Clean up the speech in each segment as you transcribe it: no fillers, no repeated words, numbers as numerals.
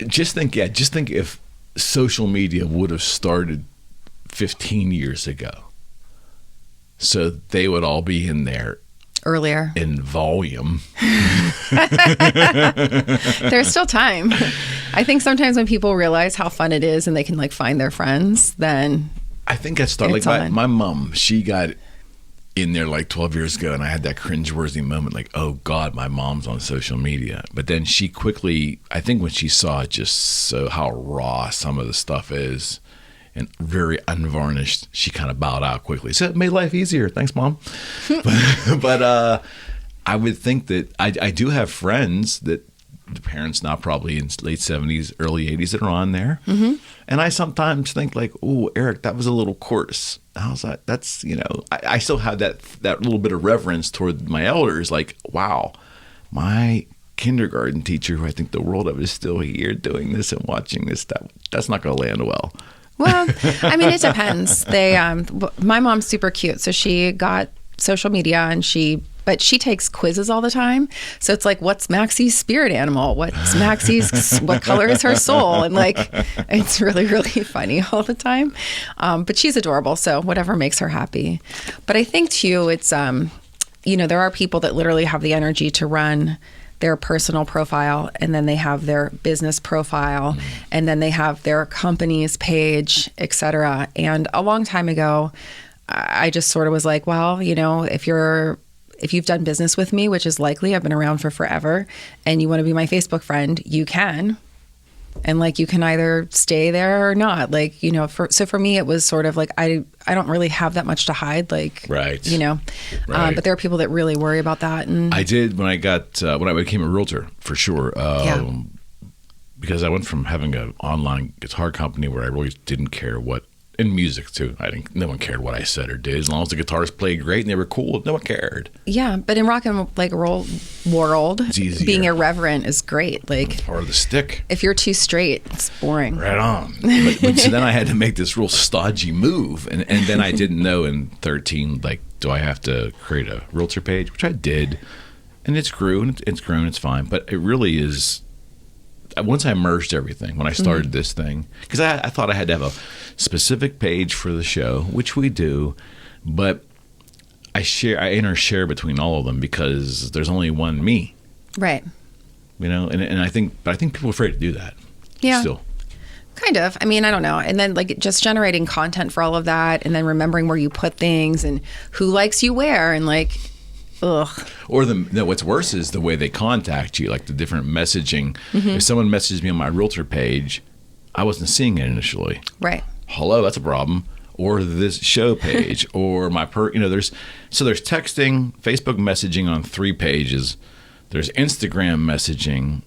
just think if social media would have started 15 years ago, so they would all be in there earlier in volume. There's still time. I think sometimes when people realize how fun it is and they can like find their friends, then I think I started like my mom, she got in there like 12 years ago, and I had that cringeworthy moment like, oh God, my mom's on social media. But then she quickly, I think when she saw just so how raw some of the stuff is and very unvarnished, she kind of bowed out quickly. So it made life easier. Thanks, Mom. but I would think that I do have friends that the parents now probably in late 70s, early 80s that are on there. Mm-hmm. And I sometimes think like, oh, Eric, that was a little coarse. I was like, that's, I still have that little bit of reverence toward my elders. Like, wow, my kindergarten teacher, who I think the world of, is still here doing this and watching this. That's not going to land well. Well, I mean, it depends. My mom's super cute. So she got social media but she takes quizzes all the time. So it's like, what's Maxie's spirit animal? What color is her soul? And like, it's really, really funny all the time. But she's adorable. So whatever makes her happy. But I think too, it's, there are people that literally have the energy to run their personal profile, and then they have their business profile, and then they have their company's page, etc. And a long time ago, I just sort of was like, well, if you've done business with me, which is likely, I've been around for forever, and you want to be my Facebook friend, you can. And like, you can either stay there or not. Like, so for me, it was sort of like, I don't really have that much to hide. Like, right. Right. But there are people that really worry about that. And I did when I became a realtor, for sure. Because I went from having an online guitar company where I really didn't care what, in music too. No one cared what I said or did. As long as the guitars played great and they were cool, no one cared. Yeah, but in rock and roll world, being irreverent is great. Like, or the stick. If you're too straight, it's boring. Right on. But so then I had to make this real stodgy move, and then I didn't know in 13, like, do I have to create a realtor page, which I did, and it's grown, it's fine. But it really is. Once I merged everything, when I started this thing, because I thought I had to have a specific page for the show, which we do, but I share between all of them because there's only one me. Right. And I think people are afraid to do that. Yeah. Still. Kind of. I mean, I don't know. And then like just generating content for all of that, and then remembering where you put things and who likes you where, and like, ugh. Or what's worse is the way they contact you, like the different messaging. Mm-hmm. If someone messaged me on my realtor page, I wasn't seeing it initially. Right. Hello, that's a problem. Or this show page, or my there's texting, Facebook messaging on 3 pages. There's Instagram messaging.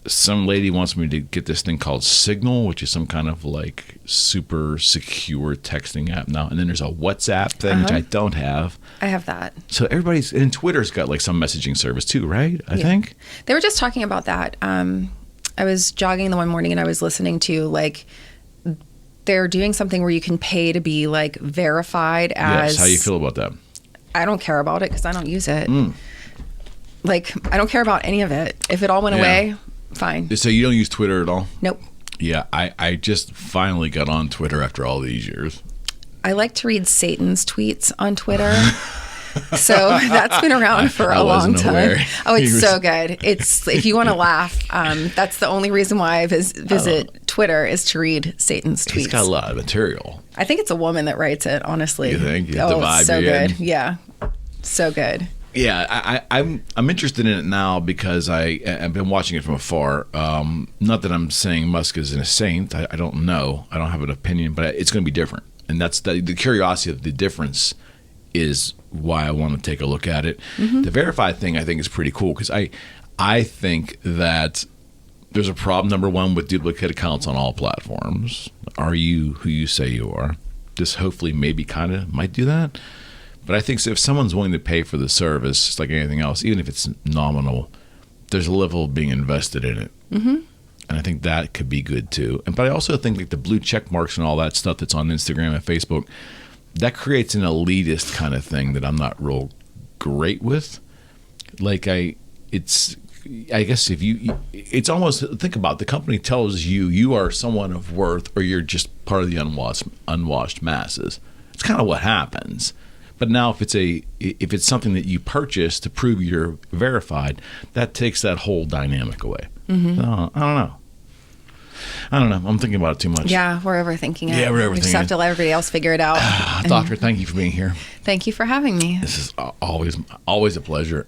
Some lady wants me to get this thing called Signal, which is some kind of like super secure texting app now. And then there's a WhatsApp thing, which I don't have. I have that. So and Twitter's got like some messaging service too, right? I think. They were just talking about that. I was jogging the one morning and I was listening to like, they're doing something where you can pay to be like verified as. Yes, how you feel about that? I don't care about it because I don't use it. Like, I don't care about any of it. If it all went away, fine. So you don't use Twitter at all? Nope. Yeah, I just finally got on Twitter after all these years. I like to read Satan's tweets on Twitter. So that's been around for a long time. Aware. Oh, it's so good. It's if you want to laugh, that's the only reason why I visit Twitter is to read Satan's tweets. He's got a lot of material. I think it's a woman that writes it, honestly. You think? You the vibe it's so good. Yeah. So good. Yeah, I'm interested in it now because I've been watching it from afar. Not that I'm saying Musk is a saint. I don't know. I don't have an opinion, but it's going to be different. And that's the curiosity of the difference is why I want to take a look at it. Mm-hmm. The verified thing I think is pretty cool because I think that there's a problem, number one, with duplicate accounts on all platforms. Are you who you say you are? This hopefully maybe kind of might do that. But I think so if someone's willing to pay for the service, it's like anything else, even if it's nominal, there's a level of being invested in it. Mm-hmm. And I think that could be good too. But I also think like the blue check marks and all that stuff that's on Instagram and Facebook, that creates an elitist kind of thing that I'm not real great with. Like it's I guess if you, it's almost, think about it, the company tells you are someone of worth, or you're just part of the unwashed masses. It's kind of what happens. But now if it's something that you purchase to prove you're verified, that takes that whole dynamic away. Mm-hmm. So, I don't know. I'm thinking about it too much. Yeah, we're overthinking it. Yeah, we're overthinking it. We just have to let everybody else figure it out. Doctor, thank you for being here. Thank you for having me. This is always a pleasure.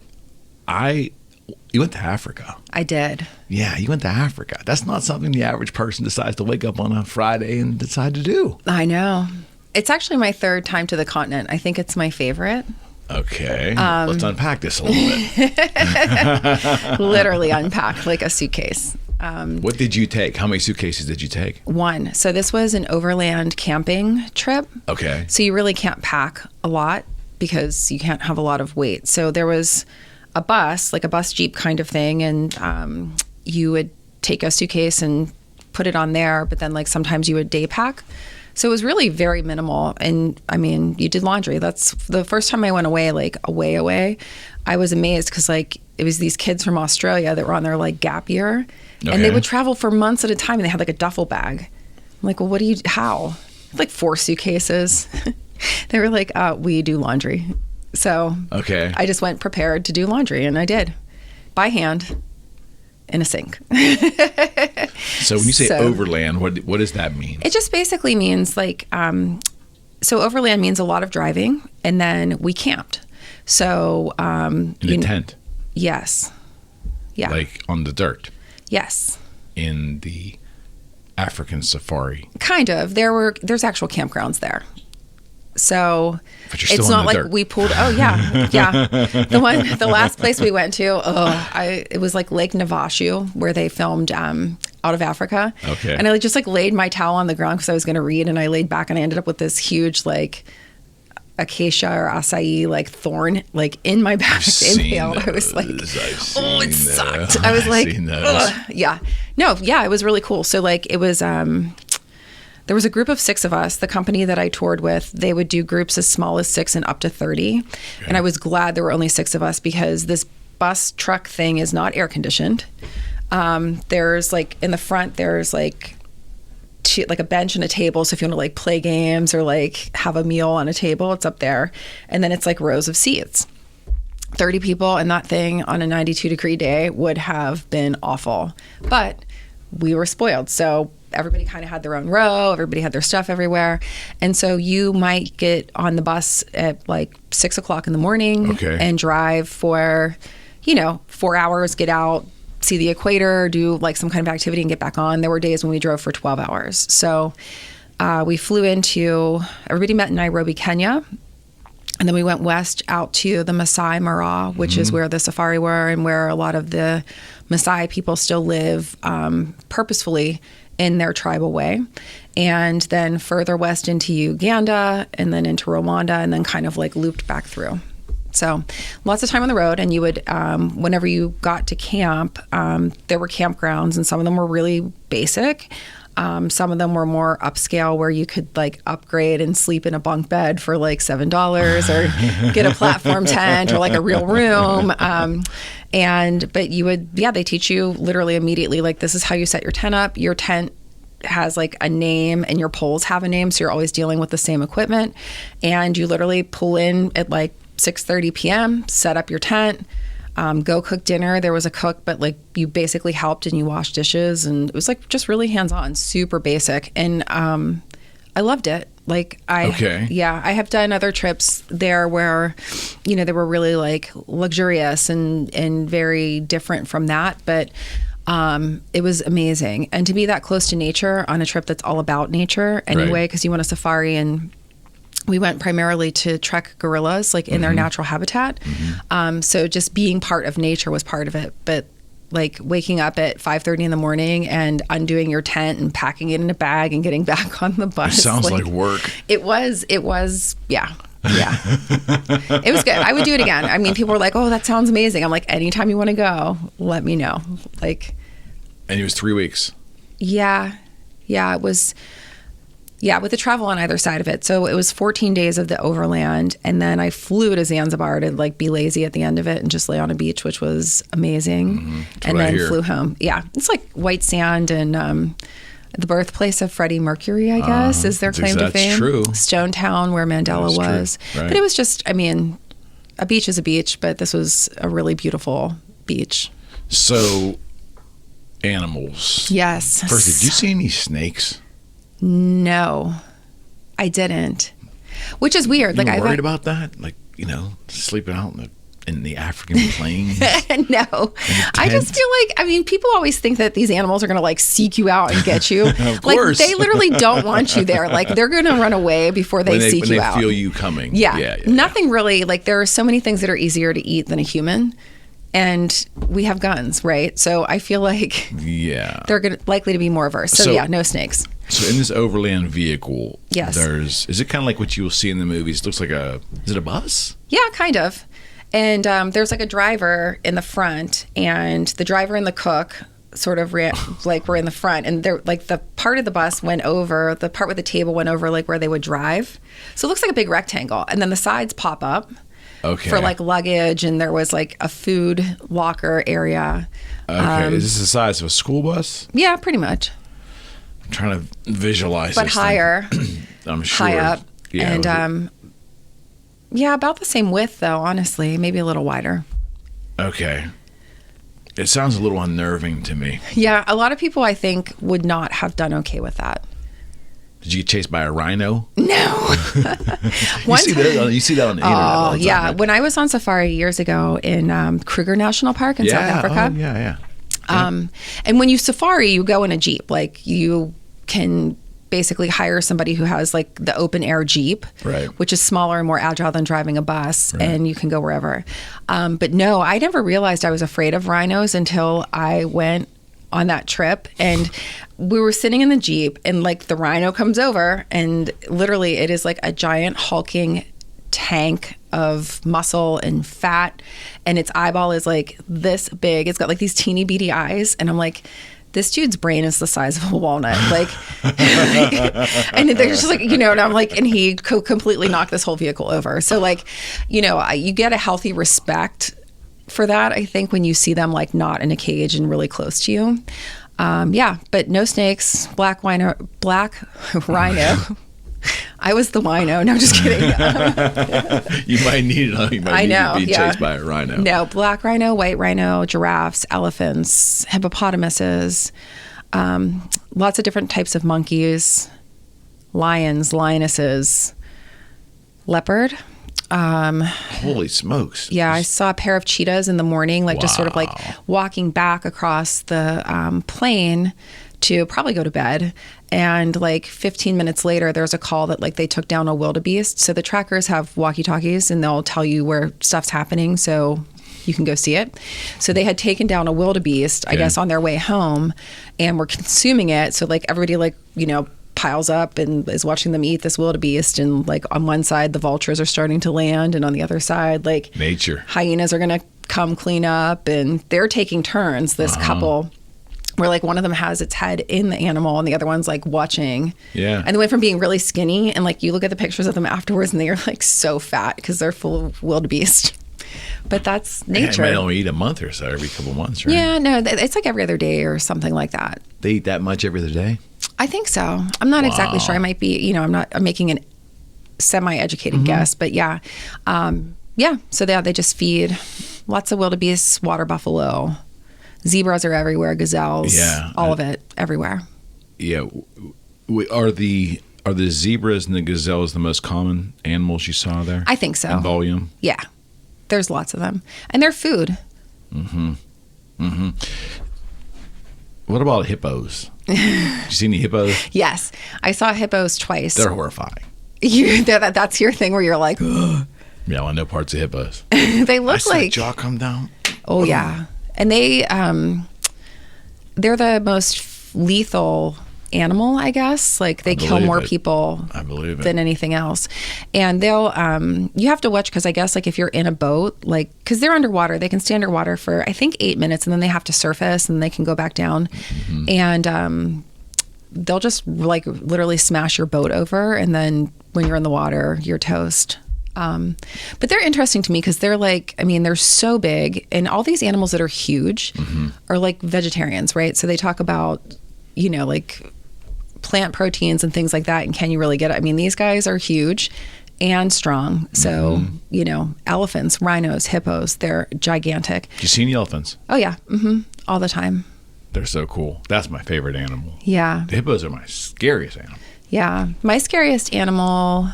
You went to Africa. I did. Yeah, you went to Africa. That's not something the average person decides to wake up on a Friday and decide to do. I know. It's actually my third time to the continent. I think it's my favorite. Okay. Let's unpack this a little bit. Literally unpack like a suitcase. What did you take? How many suitcases did you take? One. So this was an overland camping trip. Okay. So you really can't pack a lot because you can't have a lot of weight. So there was a bus, like a bus jeep kind of thing, and you would take a suitcase and put it on there, but then like sometimes you would day pack. So it was really very minimal. And I mean, you did laundry. That's the first time I went away, like away. I was amazed because like it was these kids from Australia that were on their like gap year. Okay. And they would travel for months at a time and they had like a duffel bag. I'm like, well, how? Like 4 suitcases. They were like, we do laundry. So okay. I just went prepared to do laundry and I did by hand in a sink. So when you say overland, what does that mean? It just basically means like, so overland means a lot of driving and then we camped. So, in a tent. Yes. Yeah. Like on the dirt. Yes. In the African safari. Kind of. There's actual campgrounds there. So it's not like we pulled. Oh yeah, yeah. The last place we went to. It was like Lake Navashu where they filmed out of Africa. Okay. And I just like laid my towel on the ground because I was going to read, and I laid back, and I ended up with this huge like acacia or acai like thorn like in my back. Inhaled. I was like, it sucked. I was like, yeah, no, yeah, it was really cool. So like it was. There was a group of 6 of us. The company that I toured with, they would do groups as small as 6 and up to 30. Okay. And I was glad there were only 6 of us because this bus truck thing is not air conditioned. There's like in the front, there's like a bench and a table. So if you want to like play games or like have a meal on a table, it's up there. And then it's like rows of seats. 30 people in that thing on a 92-degree day would have been awful. But we were spoiled. So everybody kind of had their own row. Everybody had their stuff everywhere. And so you might get on the bus at like 6 o'clock in the morning and drive for, 4 hours, get out, see the equator, do like some kind of activity and get back on. There were days when we drove for 12 hours. So we flew everybody met in Nairobi, Kenya. And then we went west out to the Masai Mara, which is where the safari were and where a lot of the Masai people still live purposefully in their tribal way. And then further west into Uganda and then into Rwanda and then kind of like looped back through. So lots of time on the road. And you would, whenever you got to camp, there were campgrounds and some of them were really basic. Some of them were more upscale where you could like upgrade and sleep in a bunk bed for like $7 or get a platform tent or like a real room. But you would, they teach you literally immediately, like, this is how you set your tent up. Your tent has like a name and your poles have a name. So you're always dealing with the same equipment and you literally pull in at like 6:30 p.m., set up your tent, go cook dinner. There was a cook, but like you basically helped and you washed dishes and it was like just really hands-on, super basic. And I loved it. Like I have done other trips there where, they were really like luxurious and very different from that. But it was amazing. And to be that close to nature on a trip that's all about nature anyway, because you went a safari and we went primarily to trek gorillas, like in their natural habitat. So just being part of nature was part of it. But like waking up at 5:30 in the morning and undoing your tent and packing it in a bag and getting back on the bus. It sounds like work. It was, yeah. It was good. I would do it again. I mean, people were like, oh, that sounds amazing. I'm like, anytime you want to go, let me know. Like, and it was 3 weeks. Yeah. It was Yeah, with the travel on either side of it. So it was 14 days of the overland, and then I flew to Zanzibar to like be lazy at the end of it and just lay on a beach, which was amazing. And then flew home. Yeah, it's like white sand and the birthplace of Freddie Mercury, I guess, is their claim to fame. That's true. Stone Town, where Mandela was. Right. But it was just, I mean, a beach is a beach, but this was a really beautiful beach. So, animals. Yes. First, did you see any snakes? No, I didn't. Which is weird. You like, worried about that? Like, you know, sleeping out in the African plains? No. I just feel like, I mean, people always think that these animals are going to like seek you out and get you. Of like, course. They literally don't want you there. Like, they're going to run away before they seek you out. When they feel you coming. Yeah. Nothing really, like, there are so many things that are easier to eat than a human. And we have guns, right? So I feel like they're likely to be more averse. So yeah, no snakes. So in this overland vehicle, yes, is it kind of like what you will see in the movies? It looks like is it a bus? Yeah, kind of. And there's like a driver in the front, and the driver and the cook sort of were in the front, and they're like the part of the bus went over, the part with the table went over like where they would drive. So it looks like a big rectangle, and then the sides pop up. Okay. For like luggage, and there was like a food locker area. Okay, is this the size of a school bus? Yeah, pretty much. I'm trying to visualize but this higher. I'm sure. High up. Yeah, and about the same width though, honestly, maybe a little wider. Okay. It sounds a little unnerving to me. Yeah, a lot of people I think would not have done okay with that. Did you get chased by a rhino? No. You see that on the internet all the time, yeah. right? When I was on safari years ago in Kruger National Park in South Africa. Oh, yeah. And when you safari, you go in a Jeep. Like, you can basically hire somebody who has like the open air Jeep, right, which is smaller and more agile than driving a bus, right, and you can go wherever. But no, I never realized I was afraid of rhinos until I went on that trip, and we were sitting in the Jeep, and like the rhino comes over, and literally it is like a giant hulking tank of muscle and fat, and its eyeball is like this big. It's got like these teeny beady eyes, and I'm like, this dude's brain is the size of a walnut. Like, and they're just like, you know, and I'm like, and he completely knocked this whole vehicle over. So like, you know, you get a healthy respect for that, I think, when you see them like not in a cage and really close to you. But no snakes, black rhino. I was the wino. No, I'm just kidding. You might need to be chased by a rhino. No, black rhino, white rhino, giraffes, elephants, hippopotamuses, lots of different types of monkeys, lions, lionesses, leopard. Holy smokes. Yeah, I saw a pair of cheetahs in the morning, like just sort of like walking back across the plain to probably go to bed. And like 15 minutes later, there's a call that like they took down a wildebeest. So the trackers have walkie-talkies, and they'll tell you where stuff's happening so you can go see it. So they had taken down a wildebeest, I guess, on their way home, and were consuming it. So like everybody like, you know, piles up and is watching them eat this wildebeest, and like on one side the vultures are starting to land, and on the other side like nature hyenas are gonna come clean up, and they're taking turns, this couple, where like one of them has its head in the animal and the other one's like watching. Yeah. And they went from being really skinny, and like you look at the pictures of them afterwards and they are like so fat because they're full of wildebeest. But that's nature. They might only eat a month or so, every couple months, right? Yeah, no, it's like every other day or something like that. They eat that much every other day? I think so. I'm not exactly sure. I might be, you know, I'm making an semi-educated guess, but yeah. So they just feed lots of wildebeest, water buffalo. Zebras are everywhere, gazelles, all of it, everywhere. Yeah. Are the zebras and the gazelles the most common animals you saw there? I think so. In volume? Yeah. There's lots of them. And they're food. Mm-hmm. Mm-hmm. What about hippos? Did you see any hippos? Yes. I saw hippos twice. They're horrifying. That's your thing where you're like, ugh. Yeah, I know parts of hippos. They look like... jaw come down. Oh, yeah. And they're the most lethal animal, I guess. Like they kill more people than anything else. And they'll, you have to watch, because I guess like if you're in a boat, like, because they're underwater, they can stay underwater for I think 8 minutes, and then they have to surface and they can go back down. Mm-hmm. And they'll just like literally smash your boat over, and then when you're in the water, you're toast. But they're interesting to me because they're like, I mean, they're so big, and all these animals that are huge are like vegetarians, right? So they talk about, you know, like plant proteins and things like that, and can you really get it? I mean, these guys are huge and strong. So, you know, elephants, rhinos, hippos, they're gigantic. You seen elephants? Oh yeah. All the time. They're so cool. That's my favorite animal. Yeah. The hippos are my scariest animal. Yeah. My scariest animal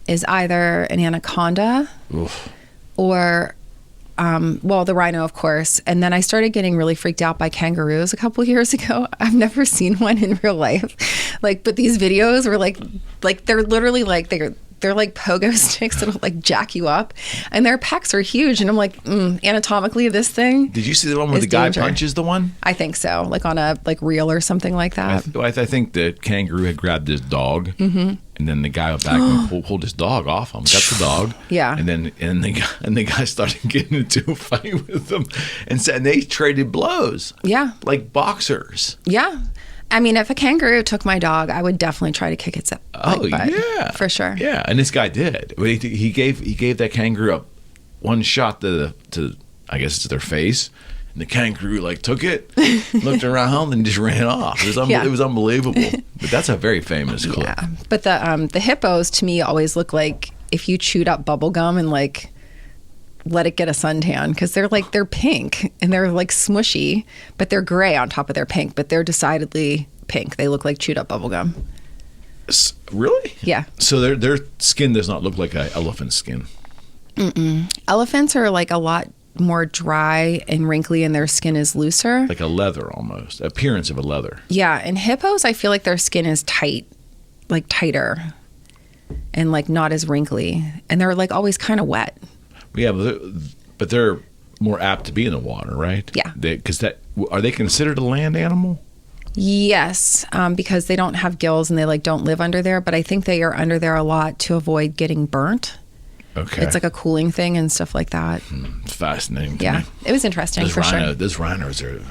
is either an anaconda or, well, the rhino, of course. And then I started getting really freaked out by kangaroos a couple years ago. I've never seen one in real life. Like, but these videos were like they're literally like, they're like pogo sticks that'll like jack you up, and their pecs are huge. And I'm like, anatomically, this thing. Did you see the one where the guy punches the one? I think so, like on a like reel or something like that. I think the kangaroo had grabbed his dog, and then the guy back and pulled his dog off him. Got the dog, yeah, and the guy started getting into a fight with him, and they traded blows, yeah, like boxers, yeah. I mean, if a kangaroo took my dog, I would definitely try to kick its butt. Yeah, for sure. Yeah, and this guy did. He gave that kangaroo one shot to I guess it's their face, and the kangaroo like took it, looked around, and just ran off. It was unbelievable. But that's a very famous clip. Yeah, but the hippos to me always look like if you chewed up bubble gum and like let it get a suntan, because they're pink and they're like smushy, but they're gray on top of their pink, but they're decidedly pink. They look like chewed up bubble gum. Really? Yeah. So their skin does not look like an elephant skin. Elephants are like a lot more dry and wrinkly, and their skin is looser, like a leather almost, appearance of a leather. Yeah, and hippos, I feel like their skin is tight, like tighter, and like not as wrinkly, and they're like always kind of wet. Yeah, but they're more apt to be in the water, right? Yeah. Because are they considered a land animal? Yes, because they don't have gills and they like don't live under there. But I think they are under there a lot to avoid getting burnt. Okay. It's like a cooling thing and stuff like that. It's fascinating. Yeah, it was interesting for sure. Those rhinos are.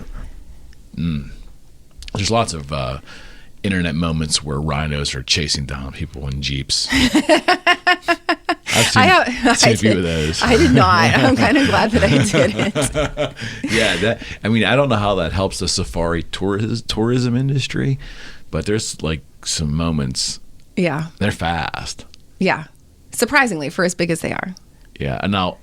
There's lots of internet moments where rhinos are chasing down people in Jeeps. I've seen a few of those. I did not. I'm kind of glad that I didn't. Yeah, I don't know how that helps the safari tourism industry, but there's like some moments. Yeah. They're fast. Yeah. Surprisingly, for as big as they are. Yeah. And now,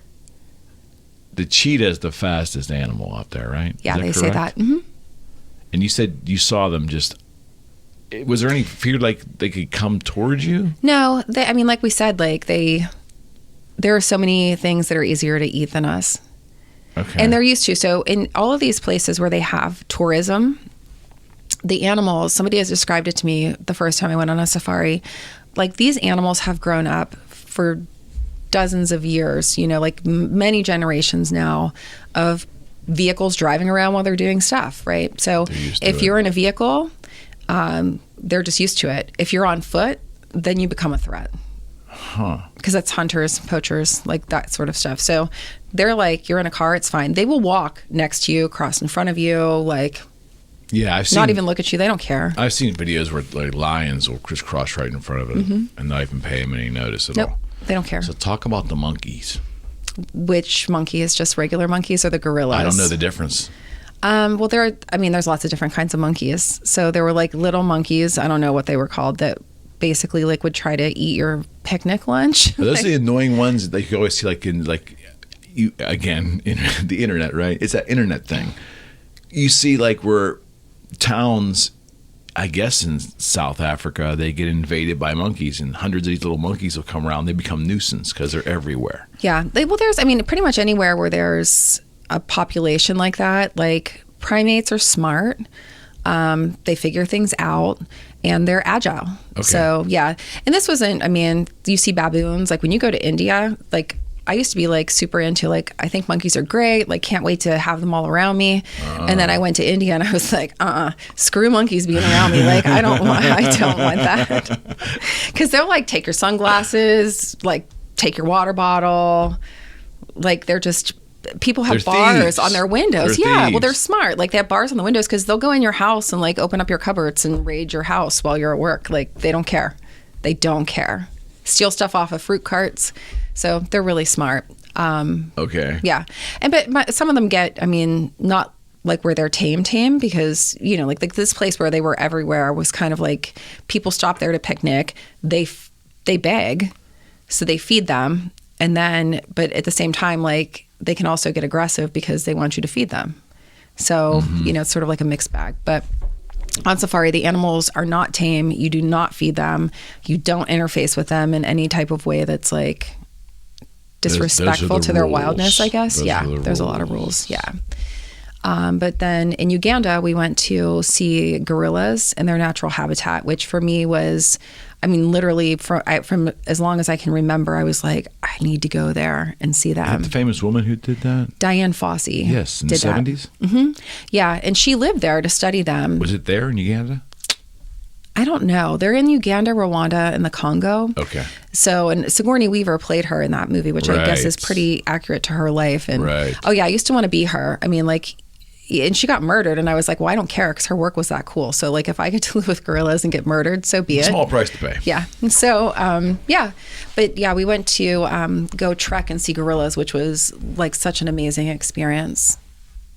the cheetah is the fastest animal out there, right? Yeah, they say that. Mm-hmm. And you said you saw them just... Was there any fear like they could come towards you? No. I mean, like we said, like there are so many things that are easier to eat than us. Okay. And they're used to. So in all of these places where they have tourism, the animals, somebody has described it to me the first time I went on a safari, like these animals have grown up for dozens of years, you know, like many generations now of vehicles driving around while they're doing stuff, right? So if you're in a vehicle, they're just used to it. If you're on foot, then you become a threat. Because that's hunters, poachers, like that sort of stuff. So they're like, you're in a car, it's fine. They will walk next to you, cross in front of you, like... Yeah, I've seen, not even look at you. They don't care. I've seen videos where like lions will crisscross right in front of them and not even pay them any notice at all. They don't care. So talk about the monkeys. Which monkeys? Just regular monkeys or the gorillas? I don't know the difference. Well, there's lots of different kinds of monkeys. So there were like little monkeys. I don't know what they were called that basically like would try to eat your picnic lunch. Are those the annoying ones that you always see like in like you again in the internet, right? It's that internet thing. You see like where towns, I guess in South Africa, they get invaded by monkeys, and hundreds of these little monkeys will come around. They become nuisance because they're everywhere. Yeah. There's pretty much anywhere where there's a population like that, like primates are smart. They figure things out and they're agile. Okay. So, yeah. And this wasn't, you see baboons, like when you go to India, like I used to be like super into like, I think monkeys are great. Like can't wait to have them all around me. And then I went to India and I was like, screw monkeys being around me. Like I don't want that. Cause they'll like take your sunglasses, like take your water bottle. Like they're just people have bars on their windows. Well, they're smart. Like they have bars on the windows because they'll go in your house and like open up your cupboards and raid your house while you're at work. Like they don't care. They don't care. Steal stuff off of fruit carts. So they're really smart. Okay. Yeah. But some of them get, I mean, not like where they're tame because, you know, like this place where they were everywhere was kind of like people stop there to picnic. They beg, so they feed them. And then, but at the same time, like they can also get aggressive because they want you to feed them. So, you know, it's sort of like a mixed bag. But on safari, the animals are not tame. You do not feed them. You don't interface with them in any type of way that's like disrespectful to their wildness, I guess. There's a lot of rules. Yeah. But then in Uganda, we went to see gorillas in their natural habitat, which for me was, I mean, literally from as long as I can remember, I was like, I need to go there and see them. The famous woman who did that? Diane Fossey. Yes, in the 70s? Yeah, and she lived there to study them. Was it there in Uganda? I don't know. They're in Uganda, Rwanda, and the Congo. Okay. So, and Sigourney Weaver played her in that movie, which I guess is pretty accurate to her life. And oh yeah, I used to want to be her. I mean, like, and she got murdered, and I was like, well, I don't care because her work was that cool. So, like, if I get to live with gorillas and get murdered, so be it. Small price to pay. Yeah. So, yeah. But yeah, we went to go trek and see gorillas, which was like such an amazing experience.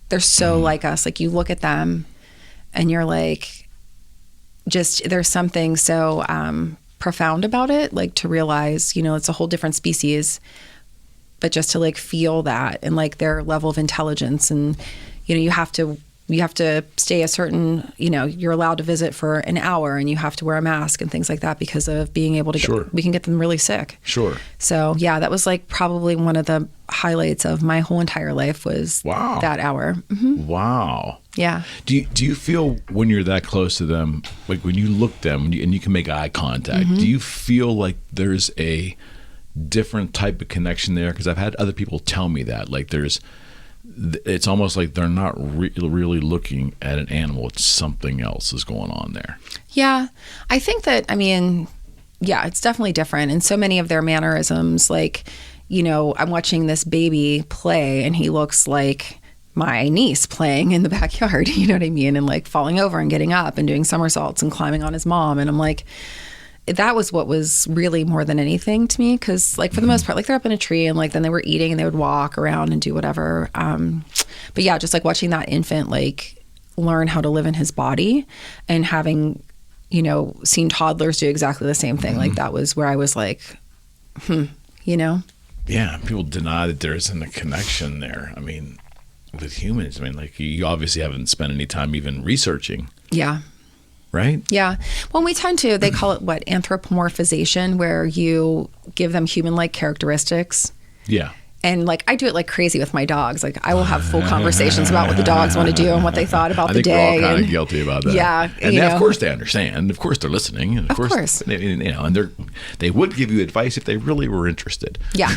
They're so like us. Like, you look at them, and you're like, just there's something so profound about it, like to realize, you know, it's a whole different species, but just to like feel that and like their level of intelligence. And you know, you have to stay a certain, you know, you're allowed to visit for an hour and you have to wear a mask and things like that because of being able to we can get them really sick. Sure. So yeah, that was like probably one of the highlights of my whole entire life was that hour. Wow. Yeah. Do you feel when you're that close to them, like when you look at them and you can make eye contact, do you feel like there's a different type of connection there? Because I've had other people tell me that, like it's almost like they're not really looking at an animal. It's something else is going on there. Yeah. I think that, I mean, yeah, it's definitely different. And so many of their mannerisms, like, you know, I'm watching this baby play and he looks like my niece playing in the backyard, you know what I mean? And like falling over and getting up and doing somersaults and climbing on his mom. And I'm like, that was what was really more than anything to me. Because like for the most part, like they're up in a tree and like then they were eating and they would walk around and do whatever. But yeah, just like watching that infant like learn how to live in his body and having, you know, seen toddlers do exactly the same thing. Like that was where I was like, you know? Yeah, people deny that there isn't a connection there. I mean, with humans, I mean, like you obviously haven't spent any time even researching. Yeah. Right? Yeah. Well, we tend to, they call it anthropomorphization, where you give them human-like characteristics. Yeah. And like I do it like crazy with my dogs. Like I will have full conversations about what the dogs want to do and what they thought about the day. I think we're all kind of guilty about that. Yeah. And of course they understand. Of course they're listening. And of course. You know, and they would give you advice if they really were interested. Yeah.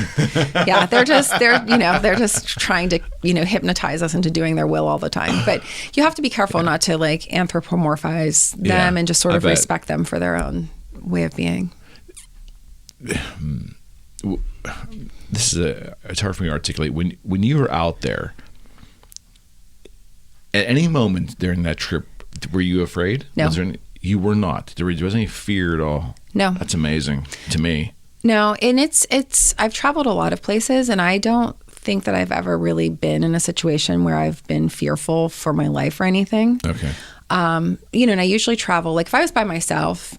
Yeah. They're just trying to, you know, hypnotize us into doing their will all the time. But you have to be careful not to like anthropomorphize them and just sort of respect them for their own way of being. This is it's hard for me to articulate. When you were out there, at any moment during that trip, were you afraid? No. You were not. There was any fear at all? No. That's amazing to me. No, and it's I've traveled a lot of places, and I don't think that I've ever really been in a situation where I've been fearful for my life or anything. Okay. You know, and I usually travel, like if I was by myself,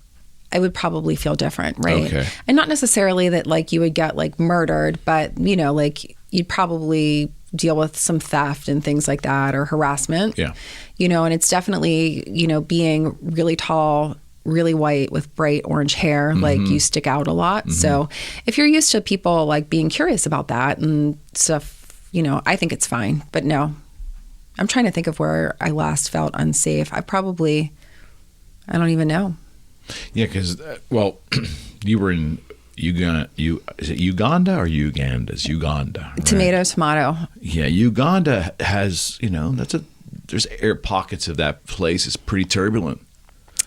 I would probably feel different, right? Okay. And not necessarily that like you would get like murdered, but you know, like you'd probably deal with some theft and things like that or harassment. Yeah. You know, and it's definitely, you know, being really tall, really white with bright orange hair, like you stick out a lot. So if you're used to people like being curious about that and stuff, you know, I think it's fine. But no, I'm trying to think of where I last felt unsafe. I don't even know. Yeah, because, you were in Uganda. Is it Uganda or Uganda? It's Uganda. Right? Tomato. Yeah, Uganda has, you know, there's air pockets of that place. It's pretty turbulent.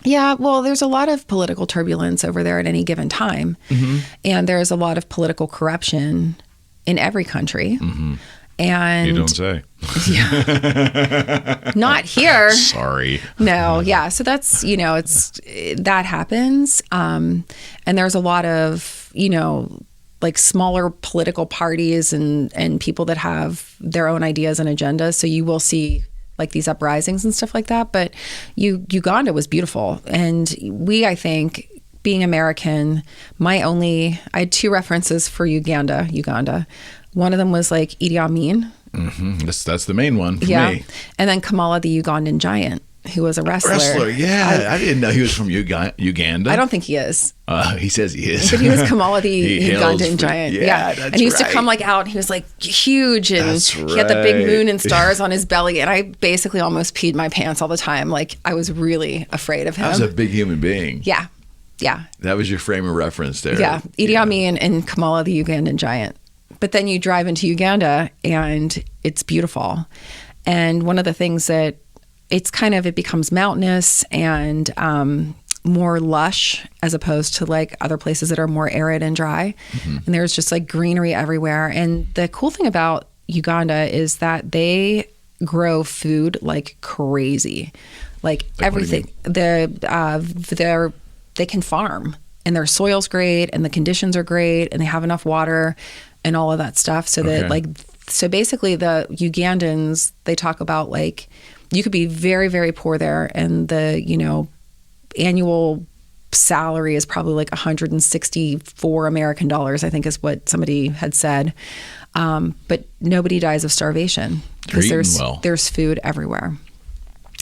Yeah, well, there's a lot of political turbulence over there at any given time. And there's a lot of political corruption in every country. And you don't say. Yeah. Not here. Sorry. No. Yeah. So that's, that happens. And there's a lot of, like smaller political parties and people that have their own ideas and agendas. So you will see like these uprisings and stuff like that. But Uganda was beautiful. And I think, being American, I had two references for Uganda. One of them was like Idi Amin. Mm-hmm. That's the main one for me. And then Kamala, the Ugandan giant, who was a wrestler. Yeah. I didn't know he was from Uganda. I don't think he is. He says he is. But he was Kamala, the Ugandan giant. Yeah. And he used to come like out, and he was like huge, and he had the big moon and stars on his belly. And I basically almost peed my pants all the time. Like, I was really afraid of him. That was a big human being. Yeah. Yeah. That was your frame of reference there. Yeah. Idi Amin and Kamala, the Ugandan giant. But then you drive into Uganda and it's beautiful. And one of the things that it becomes mountainous and more lush as opposed to like other places that are more arid and dry. Mm-hmm. And there's just like greenery everywhere. And the cool thing about Uganda is that they grow food like crazy. Like everything. They can farm, and their soil's great, and the conditions are great, and they have enough water and all of that stuff. So that basically the Ugandans, they talk about like, you could be very, very poor there, and the, annual salary is probably like 164 American dollars, I think is what somebody had said. But nobody dies of starvation because there's food everywhere.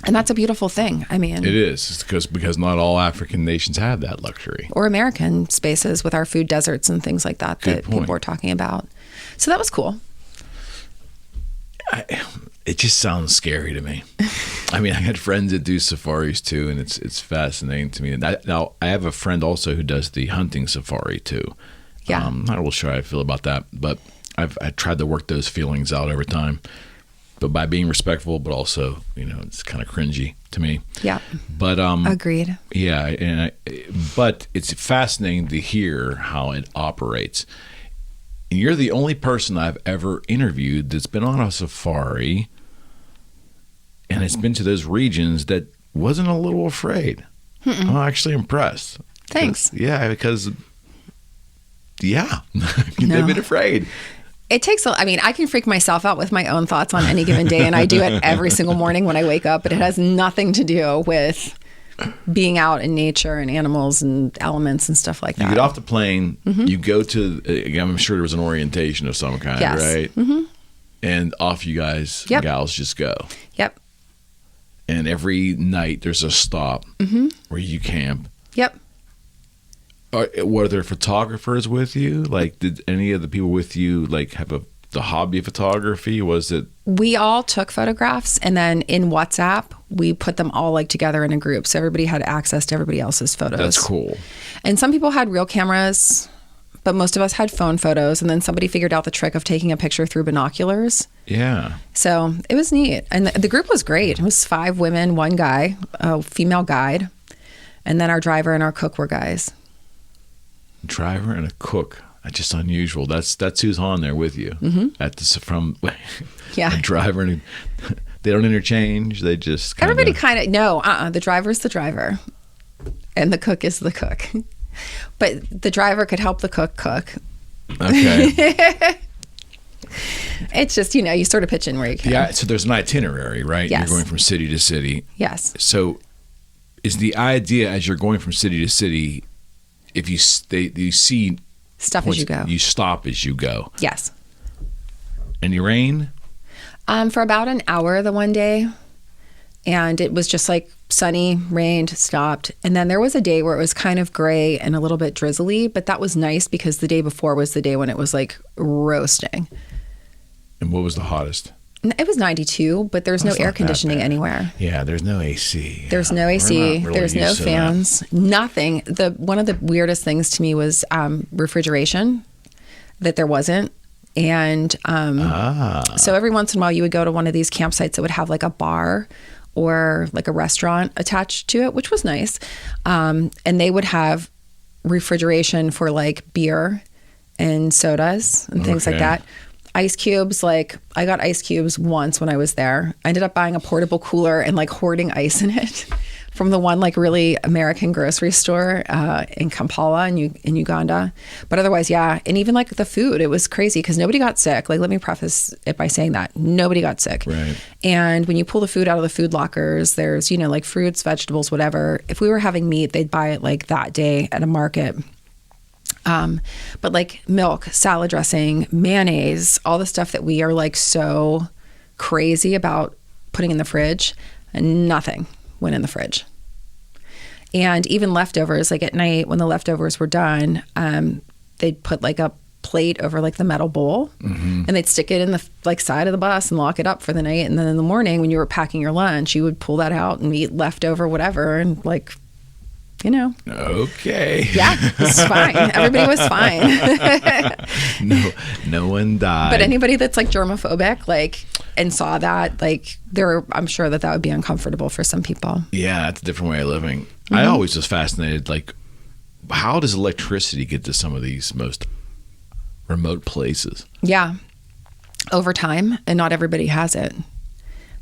And that's a beautiful thing. I mean, it is. It's because not all African nations have that luxury. Or American spaces with our food deserts and things like that people were talking about. So that was cool. It just sounds scary to me. I mean, I had friends that do safaris too, and it's fascinating to me. And now I have a friend also who does the hunting safari too. Yeah. I'm not real sure how I feel about that, but I tried to work those feelings out over time. But by being respectful, but also, it's kind of cringy to me. Yeah. But agreed. Yeah, but it's fascinating to hear how it operates. And you're the only person I've ever interviewed that's been on a safari, and it's been to those regions that wasn't a little afraid. Mm-mm. I'm actually impressed. Thanks. Because they've been afraid. It takes I can freak myself out with my own thoughts on any given day, and I do it every single morning when I wake up, but it has nothing to do with being out in nature and animals and elements and stuff like that. You get off the plane, you go to, I'm sure there was an orientation of some kind, right? Mm-hmm. And off you guys, gals, just go. Yep. And every night there's a stop where you camp. Yep. Were there photographers with you? Like, did any of the people with you like have the hobby of photography? Was it? We all took photographs, and then in WhatsApp we put them all like together in a group, so everybody had access to everybody else's photos. That's cool. And some people had real cameras, but most of us had phone photos. And then somebody figured out the trick of taking a picture through binoculars. Yeah. So it was neat, and the group was great. It was 5 women, 1 guy, a female guide, and then our driver and our cook were guys. Driver and a cook. That's just unusual. That's who's on there with you. Mm-hmm. A driver and they don't interchange. They just everybody kind of the driver's the driver, and the cook is the cook. But the driver could help the cook. Okay. It's just you sort of pitch in where you can. Yeah. So there's an itinerary, right? Yes. You're going from city to city. Yes. So is the idea as you're going from city to city? If you see stuff as you go, you stop as you go. Yes. Any rain? For about an hour the one day, and it was just like sunny, rained, stopped, and then there was a day where it was kind of gray and a little bit drizzly, but that was nice because the day before was the day when it was like roasting. And what was the hottest? It was 92, but there's no air conditioning anywhere. Yeah, there's no AC. There's no AC. Really there's no fans. Nothing. One of the weirdest things to me was refrigeration, that there wasn't. And so every once in a while you would go to one of these campsites that would have like a bar or like a restaurant attached to it, which was nice. And they would have refrigeration for like beer and sodas and things like that. Ice cubes, like I got ice cubes once when I was there. I ended up buying a portable cooler and like hoarding ice in it from the one like really American grocery store in Kampala in Uganda. But otherwise, yeah. And even like the food, it was crazy because nobody got sick. Like, let me preface it by saying that nobody got sick. Right. And when you pull the food out of the food lockers, there's, like fruits, vegetables, whatever. If we were having meat, they'd buy it like that day at a market. But like milk, salad dressing, mayonnaise, all the stuff that we are like so crazy about putting in the fridge, and nothing went in the fridge. And even leftovers, like at night when the leftovers were done, they'd put like a plate over like the metal bowl and they'd stick it in the like side of the bus and lock it up for the night. And then in the morning when you were packing your lunch, you would pull that out and eat leftover whatever and like, Okay. Yeah, it was fine. Everybody was fine. No one died. But anybody that's like germophobic, like, and saw that, like, I'm sure that would be uncomfortable for some people. Yeah, that's a different way of living. I always was fascinated, like, how does electricity get to some of these most remote places? Yeah. Over time, and not everybody has it.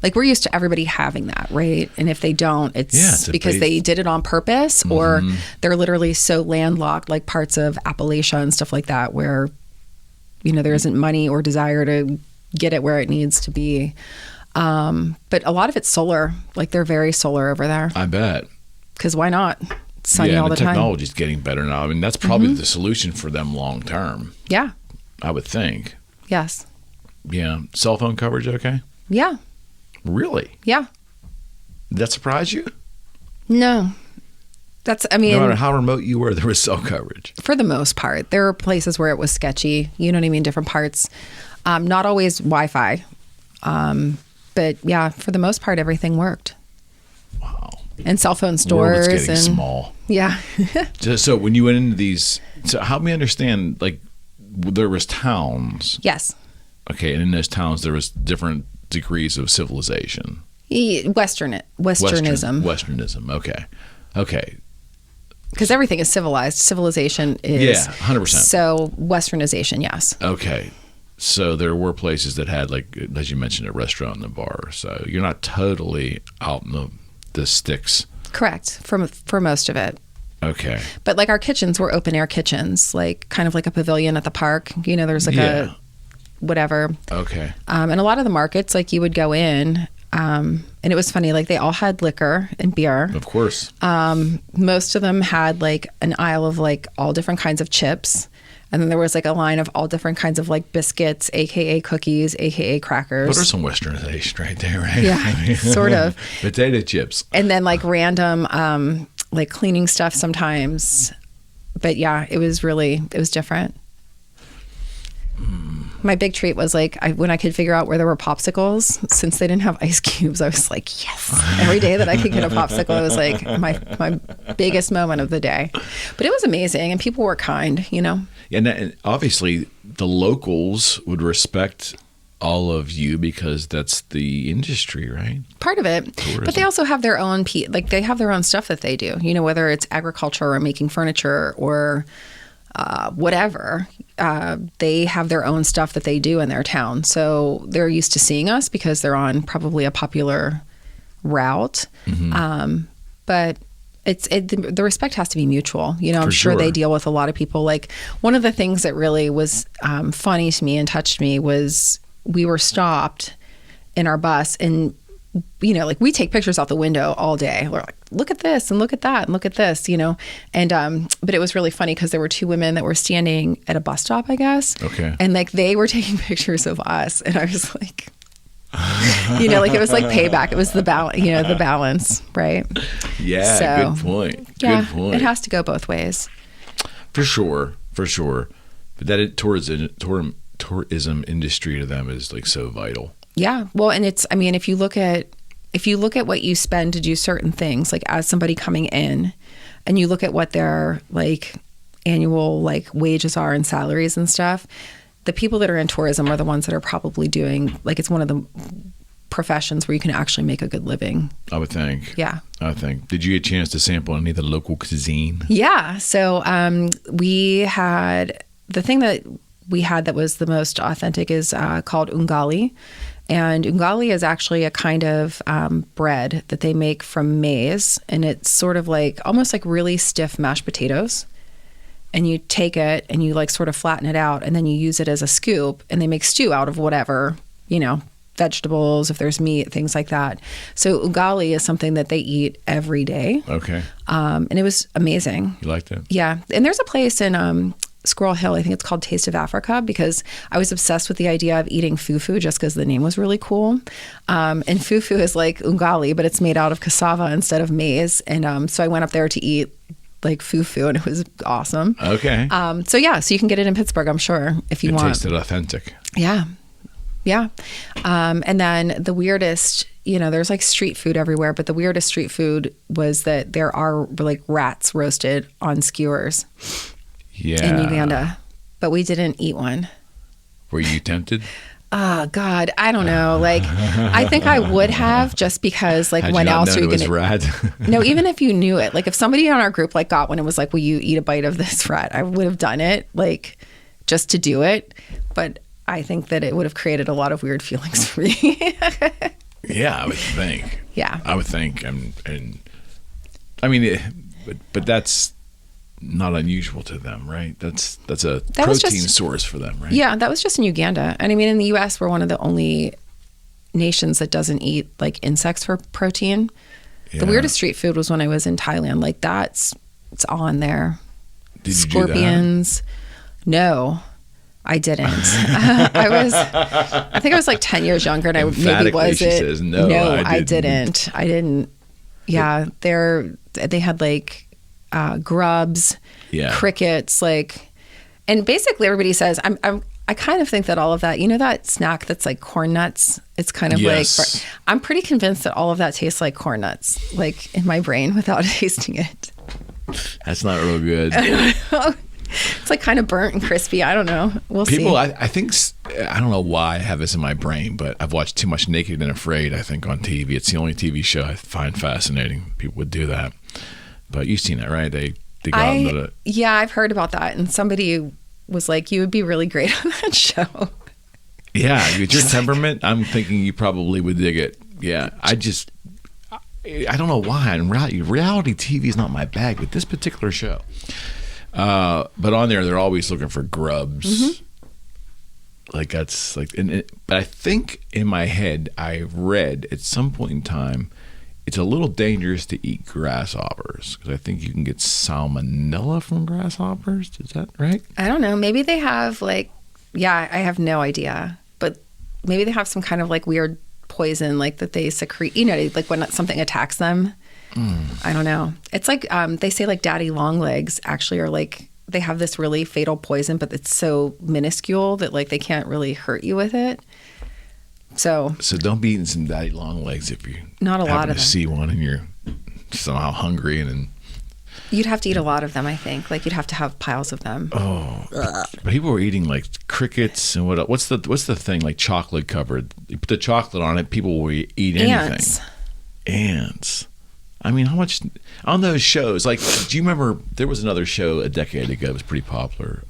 Like, we're used to everybody having that, right? And if they don't, it's because they did it on purpose or they're literally so landlocked, like parts of Appalachia and stuff like that, where, there isn't money or desire to get it where it needs to be. But a lot of it's solar. Like, they're very solar over there. I bet. Because why not? It's sunny all the time. Yeah, the technology's getting better now. I mean, that's probably the solution for them long term. Yeah. I would think. Yes. Yeah. Cell phone coverage okay? Yeah. Really? Yeah. Did that surprise you? No. No matter how remote you were, there was cell coverage. For the most part. There were places where it was sketchy, you know what I mean? Different parts. Not always Wi-Fi. But yeah, for the most part, everything worked. Wow. And cell phone stores. It's getting small. Yeah. So when you went into these, so help me understand, like, there was towns. Yes. Okay, and in those towns, there was different degrees of civilization. Westernism. Westernism. Okay. Because everything is civilized. Civilization is 100%. So westernization, yes. Okay. So there were places that had, like, as you mentioned, a restaurant and a bar. So you're not totally out in the sticks. Correct. For most of it. Okay. But like our kitchens were open air kitchens, like kind of like a pavilion at the park. There's like a whatever. Okay. And a lot of the markets, like you would go in, and it was funny, like they all had liquor and beer. Of course. Most of them had like an aisle of like all different kinds of chips. And then there was like a line of all different kinds of like biscuits, AKA cookies, AKA crackers. But there's some westernization right there, right? Yeah, sort of. Potato chips. And then like random like cleaning stuff sometimes. But yeah, it was different. My big treat was like when I could figure out where there were popsicles. Since they didn't have ice cubes, I was like, yes. Every day that I could get a popsicle, it was like my biggest moment of the day. But it was amazing, and people were kind, And obviously, the locals would respect all of you because that's the industry, right? Part of it. Tourism. But they also have their own they have their own stuff that they do. Whether it's agriculture or making furniture or whatever. They have their own stuff that they do in their town. So they're used to seeing us because they're on probably a popular route. But the respect has to be mutual. I'm sure they deal with a lot of people. Like one of the things that really was funny to me and touched me was we were stopped in our bus and like we take pictures out the window all day. We're like, look at this and look at that and look at this, and but it was really funny because there were two women that were standing at a bus stop, I guess. Okay. And like they were taking pictures of us, and I was like, like it was like payback. It was the balance, right? Yeah. So, good point. Yeah, good point. It has to go both ways. For sure. But that tourism industry to them is like so vital. Yeah. Well, and if you look at what you spend to do certain things, like as somebody coming in and you look at what their like annual like wages are and salaries and stuff, the people that are in tourism are the ones that are probably doing, like, it's one of the professions where you can actually make a good living. I would think. Yeah. Did you get a chance to sample any of the local cuisine? Yeah. So we had the thing that we had that was the most authentic is called ungali. And ungali is actually a kind of bread that they make from maize. And it's sort of like almost like really stiff mashed potatoes. And you take it and you like sort of flatten it out and then you use it as a scoop and they make stew out of whatever, you know, vegetables, if there's meat, things like that. So ugali is something that they eat every day. Okay. And it was amazing. You liked it? Yeah. And there's a place in Squirrel Hill, I think it's called Taste of Africa, because I was obsessed with the idea of eating fufu just because the name was really cool. And fufu is like ugali, but it's made out of cassava instead of maize. And so I went up there to eat like fufu and it was awesome. Okay. So you can get it in Pittsburgh, I'm sure, if you want. It tasted authentic. Yeah. Yeah. And then the weirdest, you know, there's like street food everywhere, but the weirdest street food was that there are like rats roasted on skewers in Uganda, but we didn't eat one. Were you tempted? Oh God, I don't know. Like, I think I would have just because like when else are you going to? No, even if you knew it, like if somebody on our group like got one and was like, will you eat a bite of this rat? I would have done it like just to do it. But I think that it would have created a lot of weird feelings for me. Yeah, I would think. Yeah. I would think. And I mean, but that's not unusual to them, right? That's a protein source for them, right? Yeah, that was just in Uganda. And I mean, in the U.S., we're one of the only nations that doesn't eat like insects for protein. Yeah. The weirdest street food was when I was in Thailand. Like it's on there. Did Scorpions. You do that? No, I didn't. I think I was like 10 years younger, and I maybe was it. Says, no, I didn't. Yeah, they had like grubs, crickets, like, and basically everybody says I kind of think that all of that, you know, that snack that's like corn nuts, it's kind of like, I'm pretty convinced that all of that tastes like corn nuts, like in my brain without tasting it. That's not real good. It's like kind of burnt and crispy. I don't know. We'll see. I think, I don't know why I have this in my brain, but I've watched too much Naked and Afraid, I think, on TV. It's the only TV show I find fascinating. People would do that. But you've seen that, right? They got into the... Yeah, I've heard about that. And somebody was like, you would be really great on that show. Yeah, with your temperament, I'm thinking you probably would dig it. Yeah, I don't know why. And reality TV is not my bag, but this particular show. But on there, they're always looking for grubs. Mm-hmm. Like that's like... but I think in my head, I read at some point in time, it's a little dangerous to eat grasshoppers because I think you can get salmonella from grasshoppers. Is that right? I don't know. Maybe they have like, I have no idea. But maybe they have some kind of like weird poison like that they secrete, you know, like when something attacks them. I don't know. It's like they say like daddy long legs actually are like, they have this really fatal poison, but it's so minuscule that like they can't really hurt you with it. So don't be eating some daddy long legs if you not a lot of them. See one and you're somehow hungry and then you'd have to eat a lot of them. I think like you'd have to have piles of them. Oh, but people were eating like crickets and what's the thing like chocolate covered? You put the chocolate on it, people will eat anything. Ants. I mean, how much on those shows? Like, do you remember there was another show a decade ago? It was pretty popular.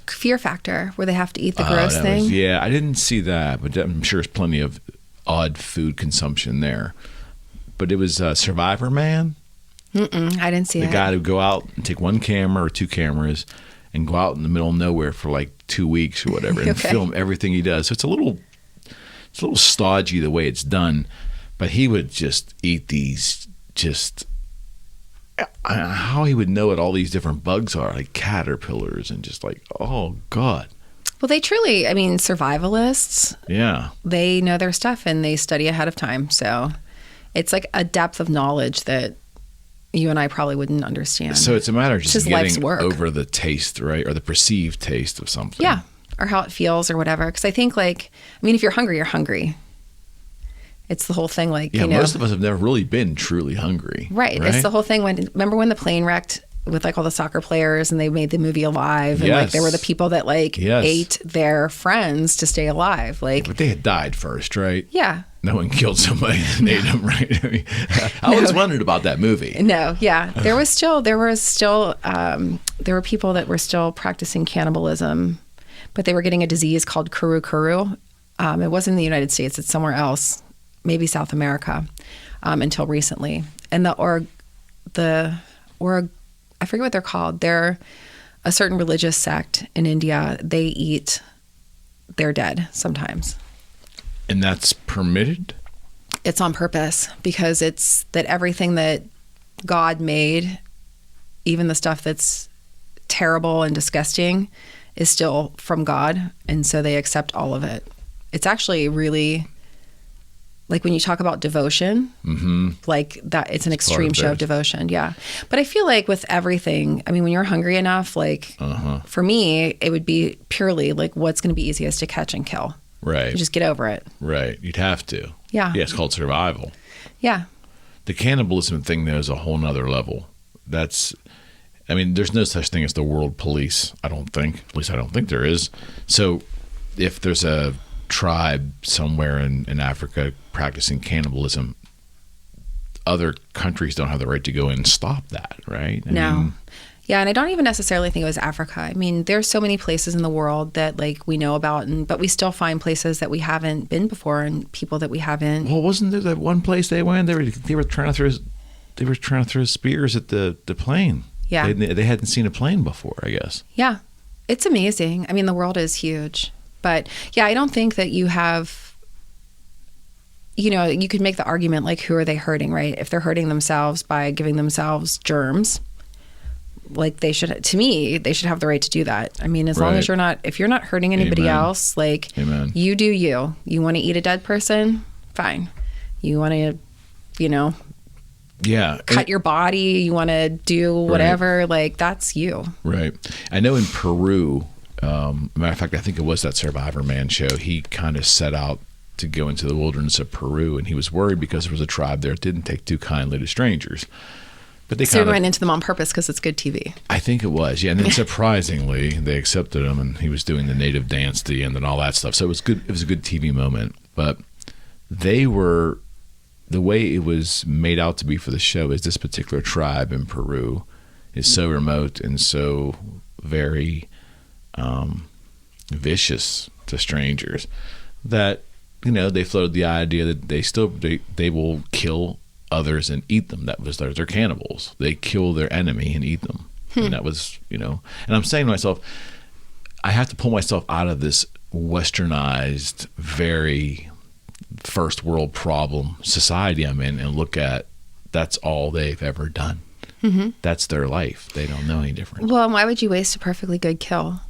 Fear Factor, where they have to eat the gross thing. I didn't see that, but I'm sure there's plenty of odd food consumption there. But it was Survivor Man. I didn't see it. The guy who go out and take one camera or two cameras and go out in the middle of nowhere for like 2 weeks or whatever and film everything he does. So it's a little stodgy the way it's done. But he would just eat these how he would know what all these different bugs are, like caterpillars and just like, oh God. Well, they truly, I mean, survivalists. Yeah. They know their stuff and they study ahead of time. So it's like a depth of knowledge that you and I probably wouldn't understand. So it's a matter of just getting over the taste, right? Or the perceived taste of something. Yeah. Or how it feels or whatever. Because I think like, I mean, if you're hungry, you're hungry. It's the whole thing like, you know. Most of us have never really been truly hungry. Right. It's the whole thing remember when the plane wrecked with like all the soccer players and they made the movie Alive and like there were the people that like ate their friends to stay alive. Like, but they had died first, right? Yeah. No one killed somebody and ate them, right? I mean, I always wondered about that movie. No, yeah. There were people that were still practicing cannibalism. but they were getting a disease called kuru. It wasn't in the United States. It's somewhere else, maybe South America, until recently. And I forget what they're called. They're a certain religious sect in India. They eat their dead sometimes. And that's permitted? It's on purpose, because it's that everything that God made, even the stuff that's terrible and disgusting, is still from God. And so they accept all of it. It's actually really, like when you talk about devotion, like that, it's an extreme show of devotion. Yeah. But I feel like with everything, I mean, when you're hungry enough, like for me, it would be purely like what's going to be easiest to catch and kill. Right. You just get over it. Right. You'd have to. Yeah. Yeah. It's called survival. Yeah. The cannibalism thing, though, is a whole nother level. There's no such thing as the world police, I don't think. At least I don't think there is. So if there's a tribe somewhere in Africa practicing cannibalism, other countries don't have the right to go in and stop that, right? I mean, yeah, and I don't even necessarily think it was Africa. I mean, there's so many places in the world that like we know about, but we still find places that we haven't been before and people that we haven't. Well, wasn't there that one place they went? They were trying to throw spears at the plane. Yeah, they hadn't seen a plane before, I guess. Yeah, it's amazing. I mean, the world is huge, but yeah, I don't think that you have. You know, you could make the argument like, who are they hurting, right? If they're hurting themselves by giving themselves germs, like they should have the right to do that. I mean, as long as if you're not hurting anybody else, like you do you. You want to eat a dead person? Fine. You want to, cut your body, you want to do whatever, like that's you. Right. I know in Peru, matter of fact, I think it was that Survivor Man show, he kind of set out to go into the wilderness of Peru, and he was worried because there was a tribe there that didn't take too kindly to strangers. But they went into them on purpose because it's good TV. I think it was, yeah. And then surprisingly, they accepted him, and he was doing the native dance at the end and all that stuff. So it was good. It was a good TV moment. But the way it was made out to be for the show is this particular tribe in Peru is so remote and so very vicious to strangers that, they floated the idea that they will kill others and eat them. They're cannibals. They kill their enemy and eat them. And that was, and I'm saying to myself, I have to pull myself out of this westernized, very first world problem society I'm in and look at that's all they've ever done. Mm-hmm. That's their life. They don't know any different. Well, why would you waste a perfectly good kill?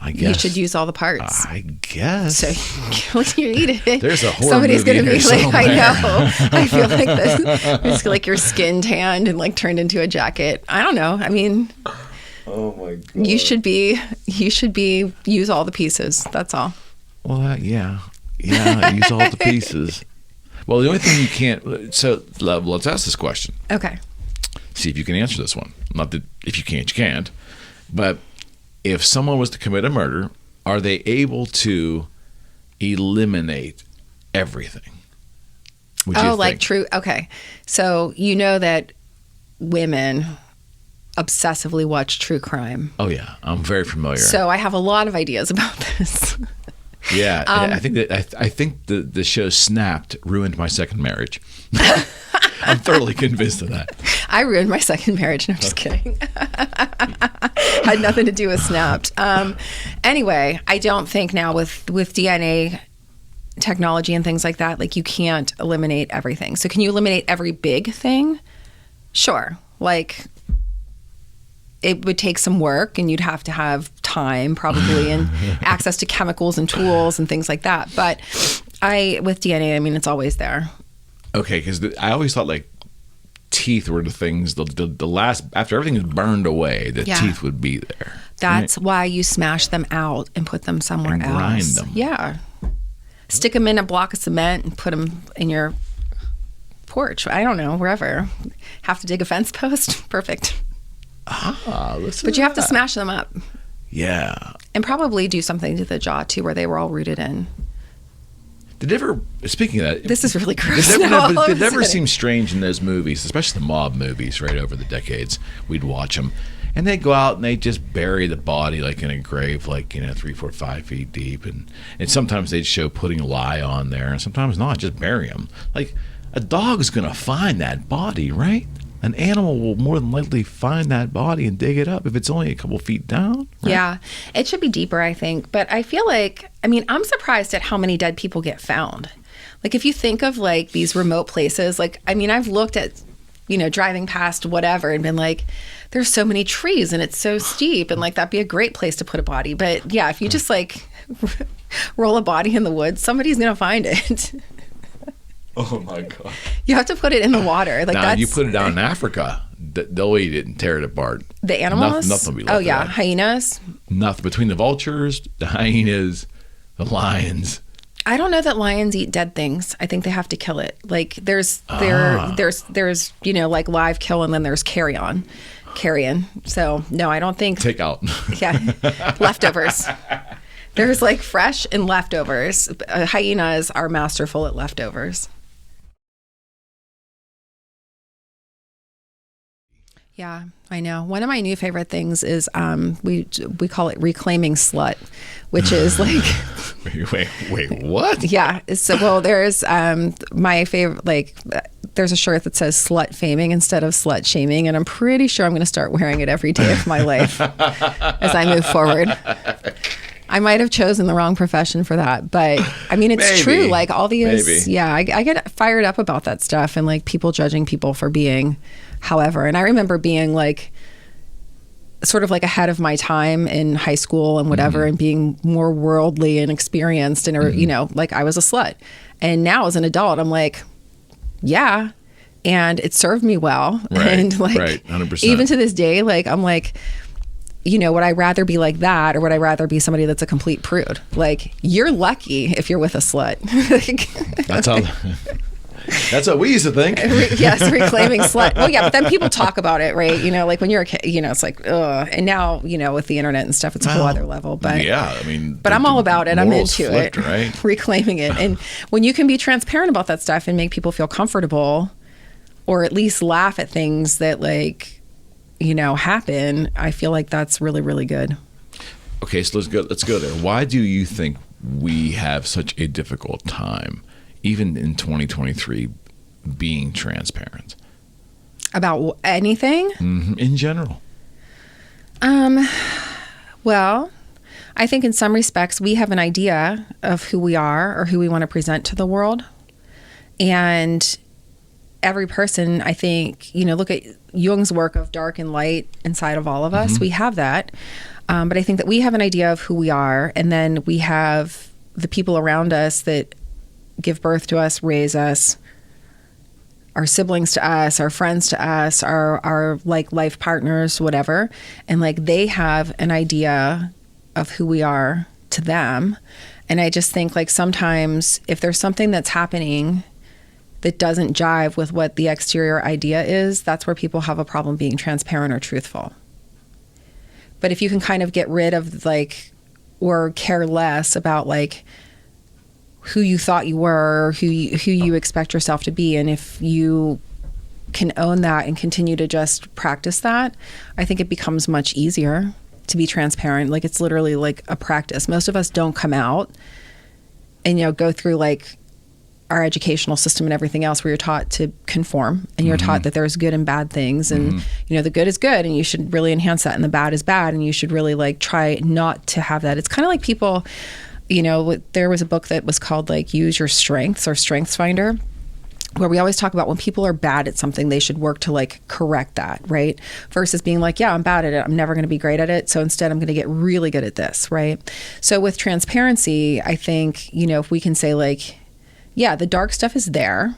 I guess you should use all the parts. I guess. So you eat it. There's a horror Somebody's movie gonna be like, somewhere. I know. I feel like this. It's like your skin tanned and like turned into a jacket. I don't know. I mean, oh my God. You should be use all the pieces. That's all. Well, yeah, use all the pieces. Well, the only thing you can't. So let's ask this question. Okay. See if you can answer this one. Not that if you can't, you can't. But if someone was to commit a murder, are they able to eliminate everything? True. Okay. So that women obsessively watch true crime. Oh, yeah. I'm very familiar. So I have a lot of ideas about this. Yeah. I think the show Snapped ruined my second marriage. I'm thoroughly convinced of that. I ruined my second marriage. No, I'm just kidding. Had nothing to do with Snapped. Anyway, I don't think now with DNA technology and things like that, like you can't eliminate everything. So can you eliminate every big thing? Sure. Like it would take some work and you'd have to have time probably and access to chemicals and tools and things like that. But with DNA, I mean, it's always there. Okay, because I always thought like teeth were the things, the last, after everything is burned away, the teeth would be there. That's why you smash them out and put them somewhere else. Grind them. Yeah. Stick them in a block of cement and put them in your porch. I don't know, wherever. Have to dig a fence post? Perfect. But you have to smash them up. Yeah. And probably do something to the jaw too, where they were all rooted in. Speaking of that, this is really gross. Did it never seem strange in those movies, especially the mob movies, right over the decades? We'd watch them, And they go out and they just bury the body like in a grave, like, 3, 4, 5 feet deep. And sometimes they'd show putting lye on there, and sometimes not, just bury them. Like, a dog's going to find that body, right? An animal will more than likely find that body and dig it up if it's only a couple feet down. Right? Yeah, it should be deeper, I think. But I feel like, I'm surprised at how many dead people get found. Like, if you think of like these remote places, like, I've looked at, driving past whatever and been like, there's so many trees and it's so steep, and like that'd be a great place to put a body. But yeah, if you just like roll a body in the woods, somebody's going to find it. Oh my God. You have to put it in the water. Like, now, you put it down in Africa, they'll eat it and tear it apart. The animals? Nothing will be left. Oh yeah, hyenas? Nothing. Between the vultures, the hyenas, the lions. I don't know that lions eat dead things. I think they have to kill it. Like, there's like live kill, and then there's carrion. So no, I don't think. Take out. Yeah, leftovers. There's like fresh and leftovers. Hyenas are masterful at leftovers. Yeah, I know. One of my new favorite things is we call it reclaiming slut, which is like wait, what? Yeah. So, well, there's my favorite, like, there's a shirt that says slut faming instead of slut shaming, and I'm pretty sure I'm going to start wearing it every day of my life as I move forward. I might have chosen the wrong profession for that, but it's Maybe. true. Like, all these, Maybe. yeah, I get fired up about that stuff, and like people judging people for being however. And I remember being like sort of like ahead of my time in high school and whatever, and being more worldly and experienced, and like I was a slut. And now as an adult, I'm like, yeah, and it served me well. Right, and like, right, 100%. Even to this day, like, I'm like, would I rather be like that, or would I rather be somebody that's a complete prude? Like, you're lucky if you're with a slut. That's what we used to think. Yes, reclaiming slut. Well, yeah, but then people talk about it, right? Like when you're a kid, it's like, ugh. And now, with the internet and stuff, it's a whole other level. But yeah, but I'm all about it. I'm into flipped, it. Right? Reclaiming it. And when you can be transparent about that stuff and make people feel comfortable, or at least laugh at things that happen, I feel like that's really, really good. Okay, so let's go there. Why do you think we have such a difficult time, even in 2023, being transparent about anything? In general? Well, I think in some respects we have an idea of who we are or who we want to present to the world, and every person, I think, look at Jung's work of dark and light inside of all of us. We have that. But I think that we have an idea of who we are, and then we have the people around us that give birth to us, raise us, our siblings to us, our friends to us, our like life partners, whatever. And like, they have an idea of who we are to them. And I just think, like, sometimes if there's something that's happening that doesn't jive with what the exterior idea is, that's where people have a problem being transparent or truthful. But if you can kind of get rid of like, or care less about like who you thought you were, or who you expect yourself to be, and if you can own that and continue to just practice that, I think it becomes much easier to be transparent. Like, it's literally like a practice. Most of us don't come out and go through like our educational system and everything else, where you're taught to conform, and you're taught that there's good and bad things, and the good is good and you should really enhance that, and the bad is bad and you should really like try not to have that. It's kind of like people, there was a book that was called like Use Your Strengths, or Strengths Finder, where we always talk about when people are bad at something, they should work to like correct that, right? Versus being like, yeah, I'm bad at it, I'm never going to be great at it, so instead I'm going to get really good at this, right? So with transparency, I think, if we can say like, yeah, the dark stuff is there,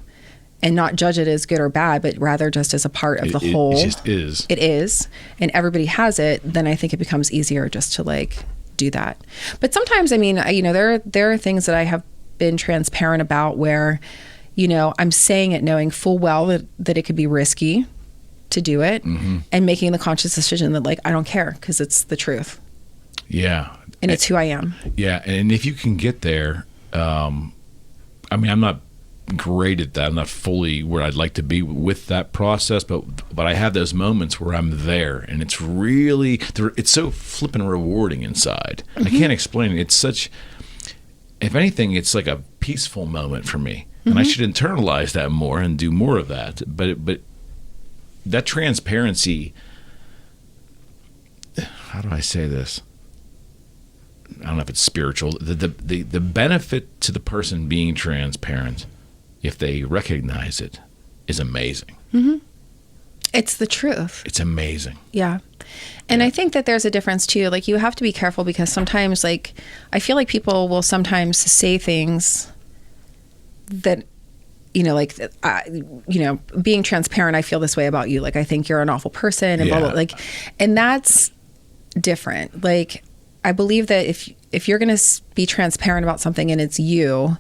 and not judge it as good or bad, but rather just as a part of the whole. It just is. It is. And everybody has it. Then I think it becomes easier just to like do that. But sometimes, there are things that I have been transparent about where, I'm saying it knowing full well that it could be risky to do it, and making the conscious decision that like, I don't care, because it's the truth. Yeah. And it's who I am. Yeah. And if you can get there, I'm not great at that. I'm not fully where I'd like to be with that process, but I have those moments where I'm there, and it's so flippin' rewarding inside. I can't explain it. It's such, if anything, it's like a peaceful moment for me, and I should internalize that more and do more of that. But that transparency, how do I say this? I don't know if it's spiritual. The benefit to the person being transparent, if they recognize it, is amazing. It's the truth. It's amazing. Yeah. And I think that there's a difference too. Like, you have to be careful, because sometimes, like, I feel like people will sometimes say things that, like, being transparent, I feel this way about you. Like, I think you're an awful person, and blah, blah, like, and that's different. Like, I believe that if you're going to be transparent about something and it's you,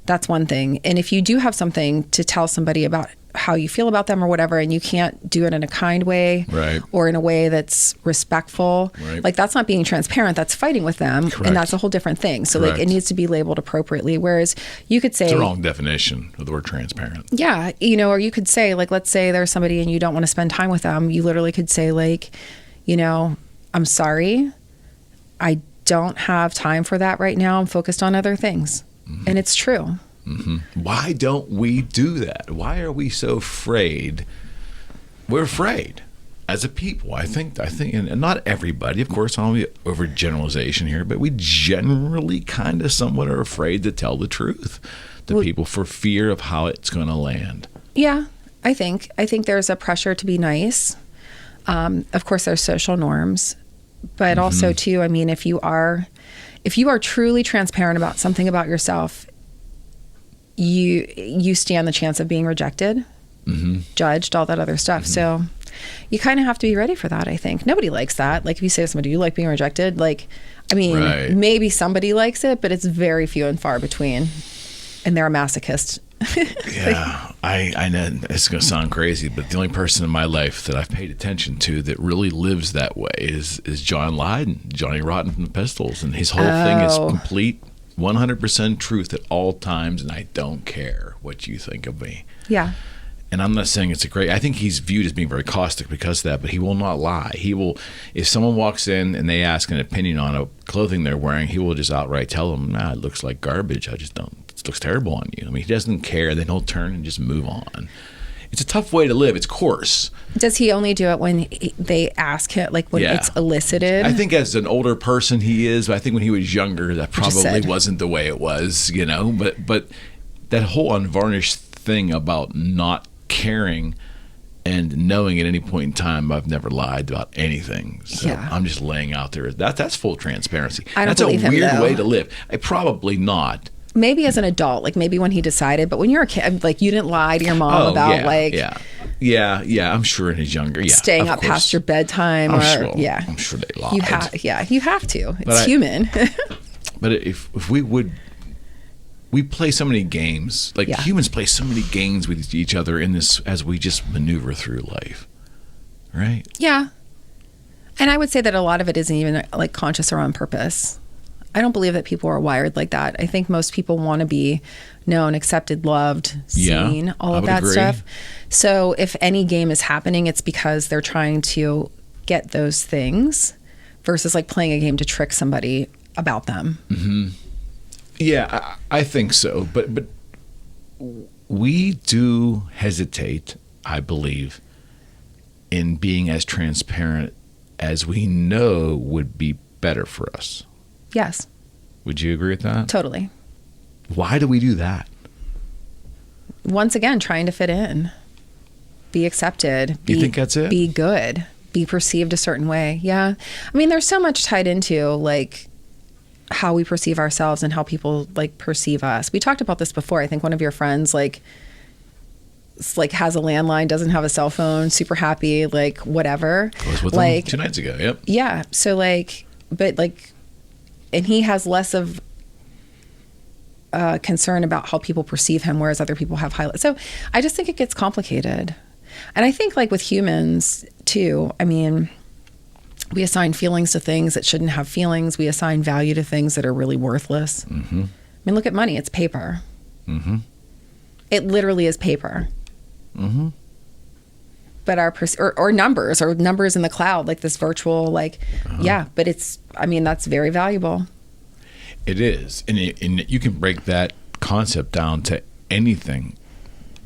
that's one thing. And if you do have something to tell somebody about how you feel about them or whatever, and you can't do it in a kind way, right, or in a way that's respectful, right, like, that's not being transparent, that's fighting with them. Correct. And that's a whole different thing. So Correct. Like, it needs to be labeled appropriately. Whereas you could say, it's the wrong definition of the word transparent. Yeah. Or you could say, like, let's say there's somebody and you don't want to spend time with them. You literally could say, like, I'm sorry, I don't have time for that right now. I'm focused on other things. And it's true. Why don't we do that? Why are we so afraid? We're afraid as a people. I think, and not everybody, of course, I don't want to be overgeneralization here, but we generally kind of somewhat are afraid to tell the truth to people for fear of how it's going to land. Yeah, I think there's a pressure to be nice. Of course, there's social norms, but also too, I mean, if you are truly transparent about something about yourself, you stand the chance of being rejected, judged, all that other stuff. So you kind of have to be ready for that, I think. Nobody likes that. Like, if you say to somebody, you like being rejected, like, I mean, right, maybe somebody likes it, but it's very few and far between, and they're a masochist. Yeah, I know it's going to sound crazy, but the only person in my life that I've paid attention to that really lives that way is John Lydon, Johnny Rotten from the Pistols, and his whole thing is complete 100% truth at all times, and I don't care what you think of me. Yeah. And I'm not saying I think he's viewed as being very caustic because of that, but he will not lie. He will, if someone walks in and they ask an opinion on a clothing they're wearing, he will just outright tell them, nah, it looks like garbage. It looks terrible on you. I mean, he doesn't care. Then he'll turn and just move on. It's a tough way to live. It's coarse. Does he only do it when they ask him, like when it's elicited? I think as an older person he is, but I think when he was younger, that probably wasn't the way it was, But that whole unvarnished thing about not caring and knowing at any point in time I've never lied about anything. So I'm just laying out there. That's full transparency. That's a weird way to live. Probably not. Maybe as an adult, like maybe when he decided, but when you're a kid, like you didn't lie to your mom about Yeah, I'm sure in his younger, staying up past your bedtime. I'm sure they lied. You have to. It's human. But if we play so many games, like humans play so many games with each other in this as we just maneuver through life, right? Yeah. And I would say that a lot of it isn't even like conscious or on purpose. I don't believe that people are wired like that. I think most people want to be known, accepted, loved, seen, all of that stuff. So if any game is happening, it's because they're trying to get those things versus like playing a game to trick somebody about them. Yeah, I think so. But we do hesitate, I believe, in being as transparent as we know would be better for us. Yes. Would you agree with that? Totally. Why do we do that? Once again, trying to fit in, be accepted. You think that's it? Be good, be perceived a certain way. Yeah. I mean, there's so much tied into like how we perceive ourselves and how people like perceive us. We talked about this before. I think one of your friends like has a landline, doesn't have a cell phone, super happy, like whatever. I was with him 2 nights ago. Yep. Yeah. So and he has less of concern about how people perceive him, whereas other people have highlights. So I just think it gets complicated. And I think like with humans too, I mean, we assign feelings to things that shouldn't have feelings. We assign value to things that are really worthless. I mean, look at money. It's paper. It literally is paper. Mm-hmm. But or numbers in the cloud, like this virtual, like, but it's, I mean, that's very valuable. It is. And you can break that concept down to anything.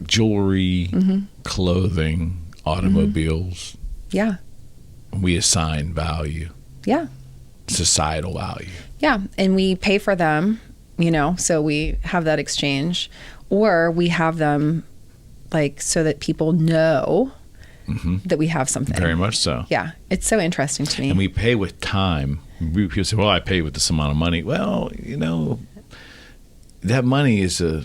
Jewelry, clothing, automobiles. Yeah. We assign value. Yeah. Societal value. Yeah. And we pay for them, so we have that exchange, or we have them like so that people know that we have something. Very much so. Yeah. It's so interesting to me. And we pay with time. People say, well, I pay with this amount of money. Well, that money is a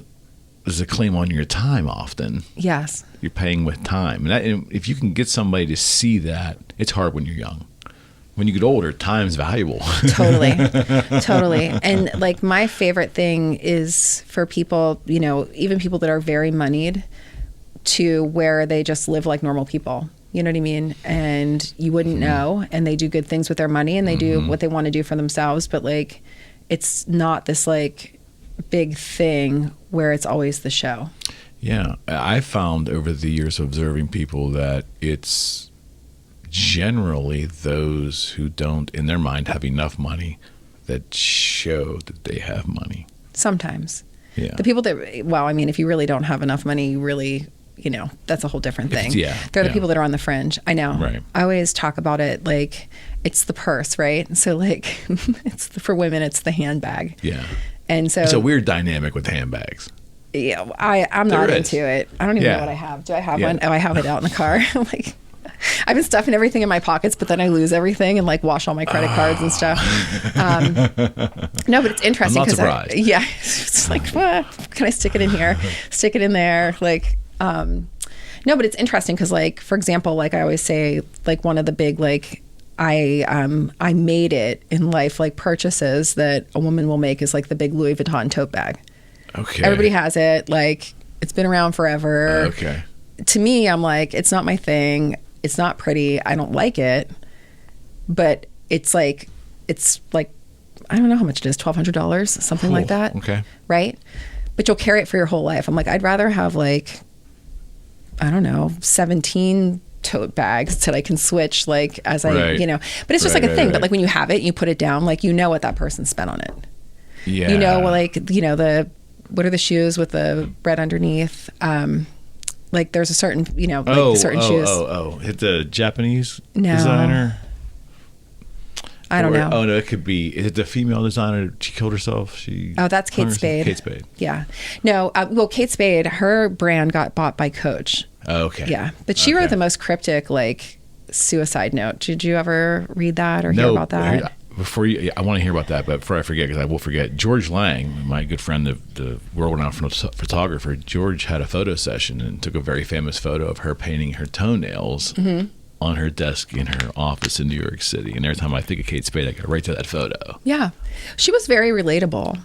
claim on your time often. Yes. You're paying with time. And if you can get somebody to see that, it's hard when you're young. When you get older, time's valuable. Totally. And like my favorite thing is for people, even people that are very moneyed, to where they just live like normal people. You know what I mean? And you wouldn't know, and they do good things with their money, and they do what they want to do for themselves. But like, it's not this like big thing where it's always the show. Yeah. I found over the years of observing people that it's generally those who don't, in their mind, have enough money that show that they have money. Sometimes. Yeah. The people that, well, I mean, if you really don't have enough money, you really, that's a whole different thing. They're the people that are on the fringe. I know. Right. I always talk about it like it's the purse, right? So like for women, it's the handbag. Yeah. And so it's a weird dynamic with handbags. Yeah. I'm not into it. I don't even know what I have. Do I have one? Oh, I have it out in the car. Like, I've been stuffing everything in my pockets, but then I lose everything and like wash all my credit cards and stuff. No, but it's interesting. I'm not surprised. It's like, can I stick it in here? Stick it in there. Like, no, but it's interesting because like, for example, like I always say, like one of the big, like I made it in life, like purchases that a woman will make is like the big Louis Vuitton tote bag. Okay. Everybody has it. Like it's been around forever. Okay. To me, I'm like, it's not my thing. It's not pretty. I don't like it. But it's like, I don't know how much it is, $1,200, something like that. Okay. Right? But you'll carry it for your whole life. I'm like, I'd rather have like, I don't know, 17 tote bags that I can switch like as but it's just like a thing. But like when you have it, you put it down, like, what that person spent on it. Yeah. What are the shoes with the bread underneath? Like there's a certain, certain shoes. Hit the Japanese designer. I don't know. Oh no, it could be. Is it the female designer? She killed herself. That's Kate Spade. Kate Spade. Yeah. No. Kate Spade. Her brand got bought by Coach. Oh, okay. Yeah, but she wrote the most cryptic like suicide note. Did you ever read that or hear about that? I want to hear about that, but before I forget, because I will forget, George Lang, my good friend, the world-renowned photographer, George had a photo session and took a very famous photo of her painting her toenails on her desk in her office in New York City. And every time I think of Kate Spade, I go right to that photo. Yeah. She was very relatable,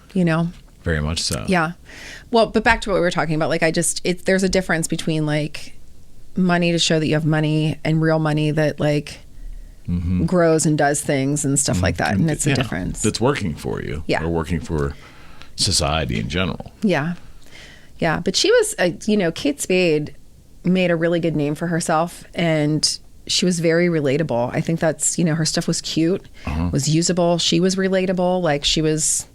Very much so. Yeah. Well, but back to what we were talking about, like there's a difference between like money to show that you have money and real money that like grows and does things and stuff like that. And it's a difference. That's working for you. Yeah. Or working for society in general. Yeah. Yeah. But she was, Kate Spade made a really good name for herself, and she was very relatable. I think that's, her stuff was cute, was usable. She was relatable. Like she was,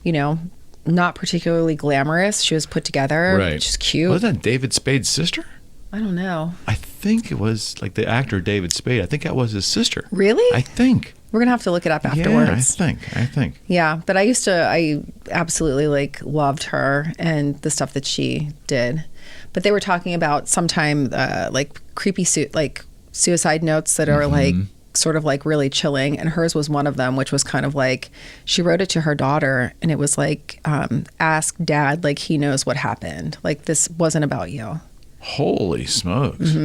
not particularly glamorous. She was put together. Right. She's cute. Was that David Spade's sister? I don't know. I think it was like the actor David Spade. I think that was his sister. Really? I think. We're going to have to look it up afterwards. Yeah, I think. Yeah, but I absolutely like loved her and the stuff that she did. But they were talking about sometime like creepy suicide notes that are like sort of like really chilling, and hers was one of them, which was kind of like she wrote it to her daughter, and it was like ask dad like he knows what happened, like this wasn't about you. Holy smokes.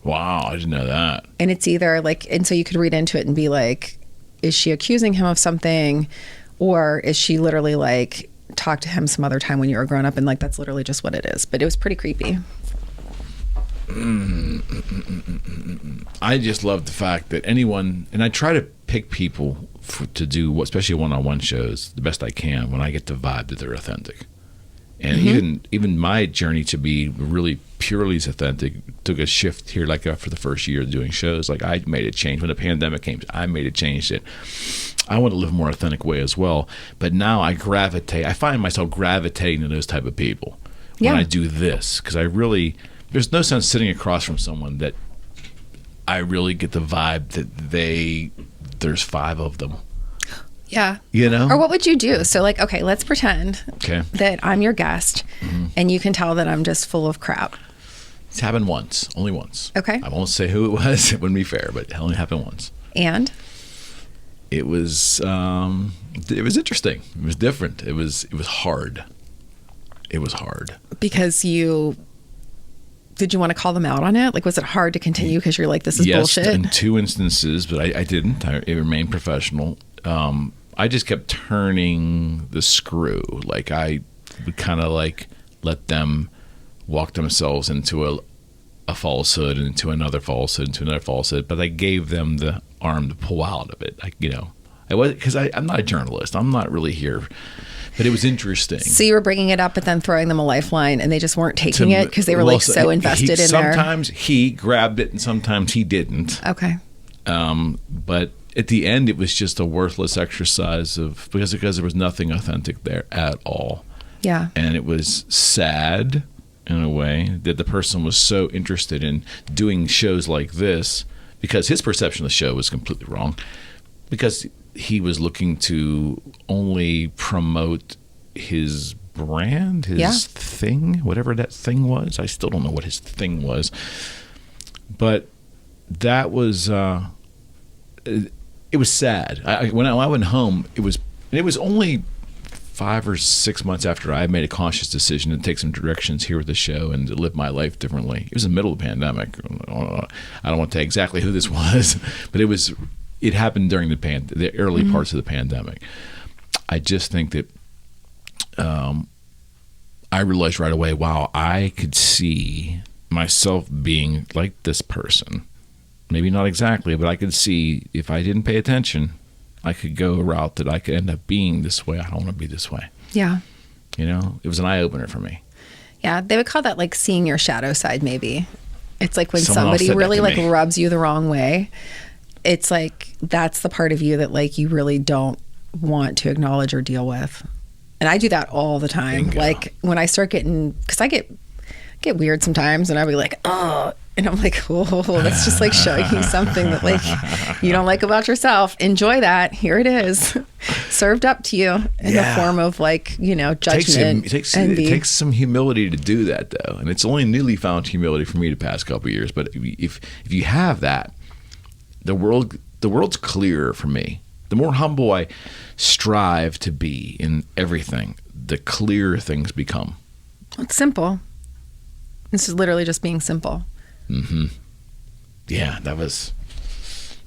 Wow, I didn't know that. And it's either like, and so you could read into it and be like, is she accusing him of something, or is she literally like talk to him some other time when you were grown up, and like that's literally just what it is. But it was pretty creepy. I just love the fact that anyone, and I try to pick people to do, especially one-on-one shows, the best I can when I get the vibe that they're authentic. And even my journey to be really purely authentic took a shift here, like after the first year of doing shows. Like I made a change when the pandemic came. I made a change that I want to live a more authentic way as well. But now I find myself gravitating to those type of people when I do this, because there's no sense sitting across from someone that I really get the vibe that there's 5 of them. Yeah. You know? Or what would you do? So like, okay, let's pretend that I'm your guest and you can tell that I'm just full of crap. It's happened once, only once. Okay. I won't say who it was. It wouldn't be fair, but it only happened once. And? It was interesting. It was different. It was hard. It was hard. Because did you want to call them out on it? Like, was it hard to continue because you're like, this is bullshit? Yes, in 2 instances, but I didn't. I remained professional. I just kept turning the screw. Like I would kind of like let them walk themselves into a falsehood, into another falsehood, into another falsehood. But I gave them the arm to pull out of it. Because I'm not a journalist. I'm not really here. But it was interesting. So you were bringing it up, but then throwing them a lifeline, and they just weren't taking it because they were so invested in there. Sometimes he grabbed it, and sometimes he didn't. Okay. But at the end, it was just a worthless exercise because there was nothing authentic there at all. Yeah. And it was sad in a way that the person was so interested in doing shows like this, because his perception of the show was completely wrong, because he was looking to only promote his brand, his thing, whatever that thing was. I still don't know what his thing was. But that was... it was sad. When I went home, it was only 5 or 6 months after I made a conscious decision to take some directions here with the show and to live my life differently. It was in the middle of the pandemic. I don't want to tell exactly who this was, but it happened during the early parts of the pandemic. I just think that I realized right away, wow, I could see myself being like this person. Maybe not exactly, but I could see if I didn't pay attention, I could go a route that I could end up being this way. I don't want to be this way. Yeah. You know, it was an eye-opener for me. Yeah, they would call that like seeing your shadow side, maybe. It's like when somebody really like rubs you the wrong way. It's like that's the part of you that like you really don't want to acknowledge or deal with. And I do that all the time. Bingo. Like when I start getting, because I get weird sometimes, and I'll be like, oh, and I'm like, oh, that's just like showing you something that like you don't like about yourself. Enjoy that. Here it is, served up to you in the form of like, you know, judgment. It takes some humility to do that, though, and it's only newly found humility for me the past couple of years. But if you have that, the world's clearer for me. The more humble I strive to be in everything, the clearer things become. It's simple. This is literally just being simple. Mm-hmm. Yeah, that was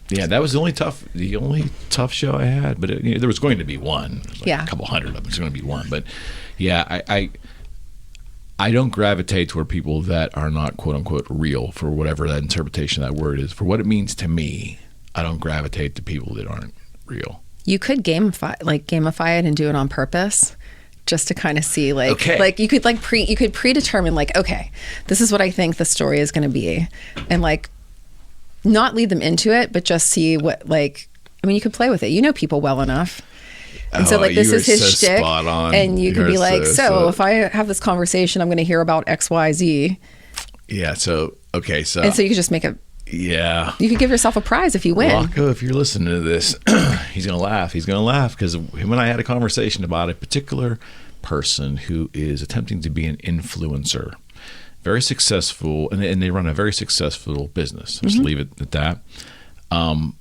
the only tough show I had. But there was going to be one. A couple hundred of them. There's going to be one. But yeah, I don't gravitate toward people that are not quote unquote real, for whatever that interpretation of that word is. For what it means to me, I don't gravitate to people that aren't real. You could gamify it and do it on purpose. Just to kind of see, like you could predetermine, like, okay, this is what I think the story is going to be, and like not lead them into it, but just see what, like, I mean, you could play with it. You know people well enough, and so like this is his shtick, and you could be like, so if I have this conversation, I'm going to hear about X, Y, Z. Yeah. So okay. So and so you could just make a. Yeah. You could give yourself a prize if you win. Rocco, if you're listening to this, he's going to laugh. He's going to laugh because him and I had a conversation about a particular person who is attempting to be an influencer. Very successful, and they run a very successful business. Just leave it at that. And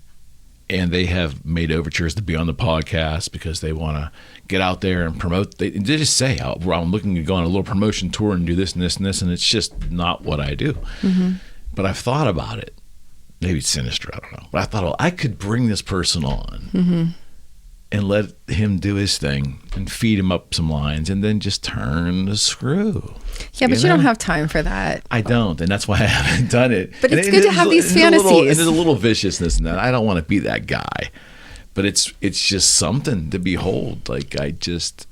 they have made overtures to be on the podcast because they want to get out there and promote. They just say, I'm looking to go on a little promotion tour and do this and this and this, and it's just not what I do. Mm-hmm. But I've thought about it. Maybe it's sinister, I don't know. But I thought, I could bring this person on and let him do his thing and feed him up some lines and then just turn the screw. Yeah, but you don't have time for that. I don't, and that's why I haven't done it. But it's good to have these fantasies. There's a little viciousness in that. I don't want to be that guy. But it's just something to behold. Like, I just...